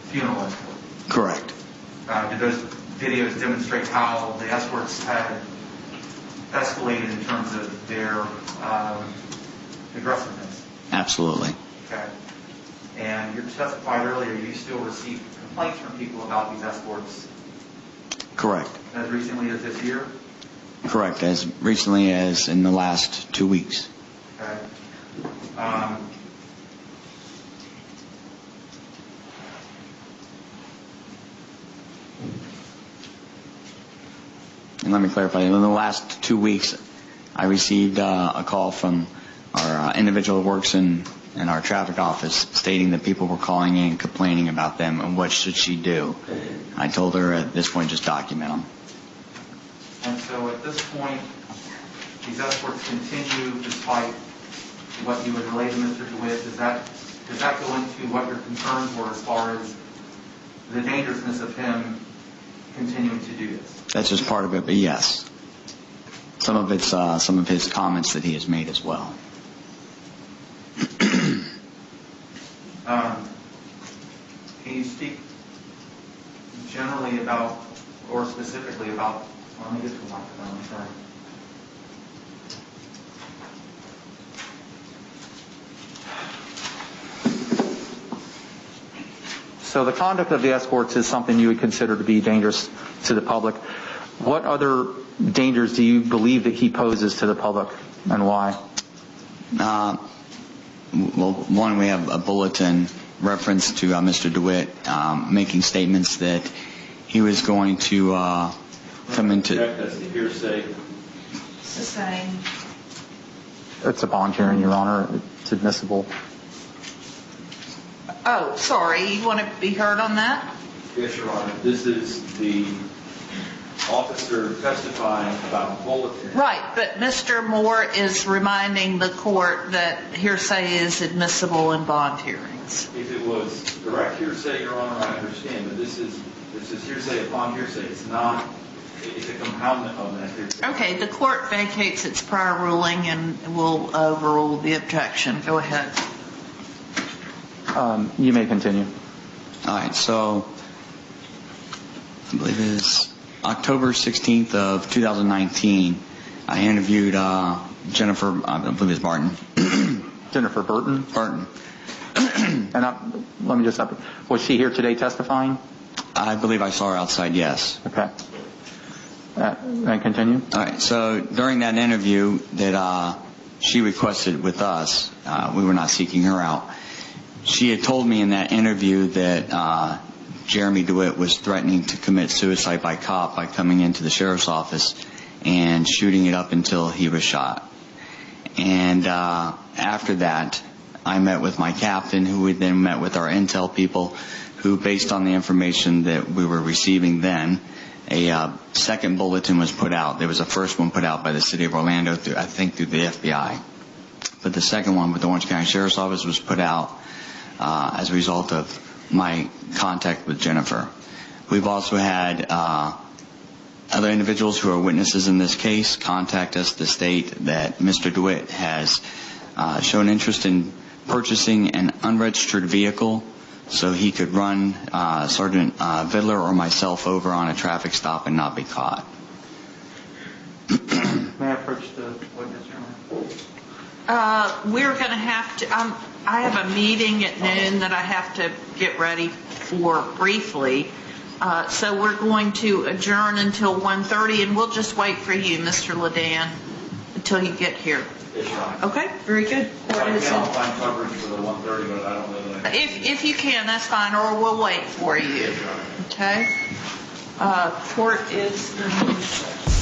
funeral escort? Correct. Did those videos demonstrate how the escorts had escalated in terms of their aggressiveness? Absolutely. Okay. And you testified earlier you still receive complaints from people about these escorts Correct. as recently as this year? Correct. As recently as in the last 2 weeks. Okay. And let me clarify, in the last 2 weeks, I received a call from our individual who works in our traffic office stating that people were calling in complaining about them and what should she do. I told her at this point just document them. And so at this point, these escorts continue despite what you would relay to Mr. DeWitt. Does that go into what your concerns were as far as the dangerousness of him continuing to do this? That's just part of it, but yes. Some of it's some of his comments that he has made as well. Can you speak generally about, or specifically about, let me get to the microphone, I'm sorry. So the conduct of the escorts is something you would consider to be dangerous to the public. What other dangers do you believe that he poses to the public, and why? Well, one, we have a bulletin reference to Mr. DeWitt making statements that he was going to come into... That's the hearsay. It's the same. It's a bond hearing, Your Honor. It's admissible. Oh, sorry. You want to be heard on that? Yes, Your Honor. This is the officer testifying about the bulletin. Right, but Mr. Moore is reminding the court that hearsay is admissible in bond hearings. If it was direct hearsay, Your Honor, I understand, but this is hearsay upon hearsay. It's not. It's a compoundment of that hearsay. Okay, the court vacates its prior ruling and will overrule the objection. Go ahead. You may continue. All right, so I believe it is October 16th of 2019. I interviewed Jennifer, I believe it's Martin. Jennifer Burton? Burton. And let me just stop. Was she here today testifying? I believe I saw her outside, yes. Okay. And continue. All right, so during that interview that she requested with us, we were not seeking her out. She had told me in that interview that Jeremy DeWitt was threatening to commit suicide by cop by coming into the sheriff's office and shooting it up until he was shot. And after that, I met with my captain, who then met with our intel people, who, based on the information that we were receiving then, a second bulletin was put out. There was a first one put out by the city of Orlando, I think through the FBI. But the second one with the Orange County Sheriff's Office was put out as a result of my contact with Jennifer. We've also had other individuals who are witnesses in this case contact us to state that Mr. DeWitt has shown interest in purchasing an unregistered vehicle so he could run Sergeant Vidler or myself over on a traffic stop and not be caught. May I approach the witness, Your Honor? We're going to have to, I have a meeting at noon that I have to get ready for briefly. So we're going to adjourn until 1:30, and we'll just wait for you, Mr. Ledan, until you get here. Yes, Your Honor. Okay, very good. I'll find coverage for the 1:30, but I don't know that. If you can, that's fine, or we'll wait for you. Yes, Your Honor. Okay? Court is in recess.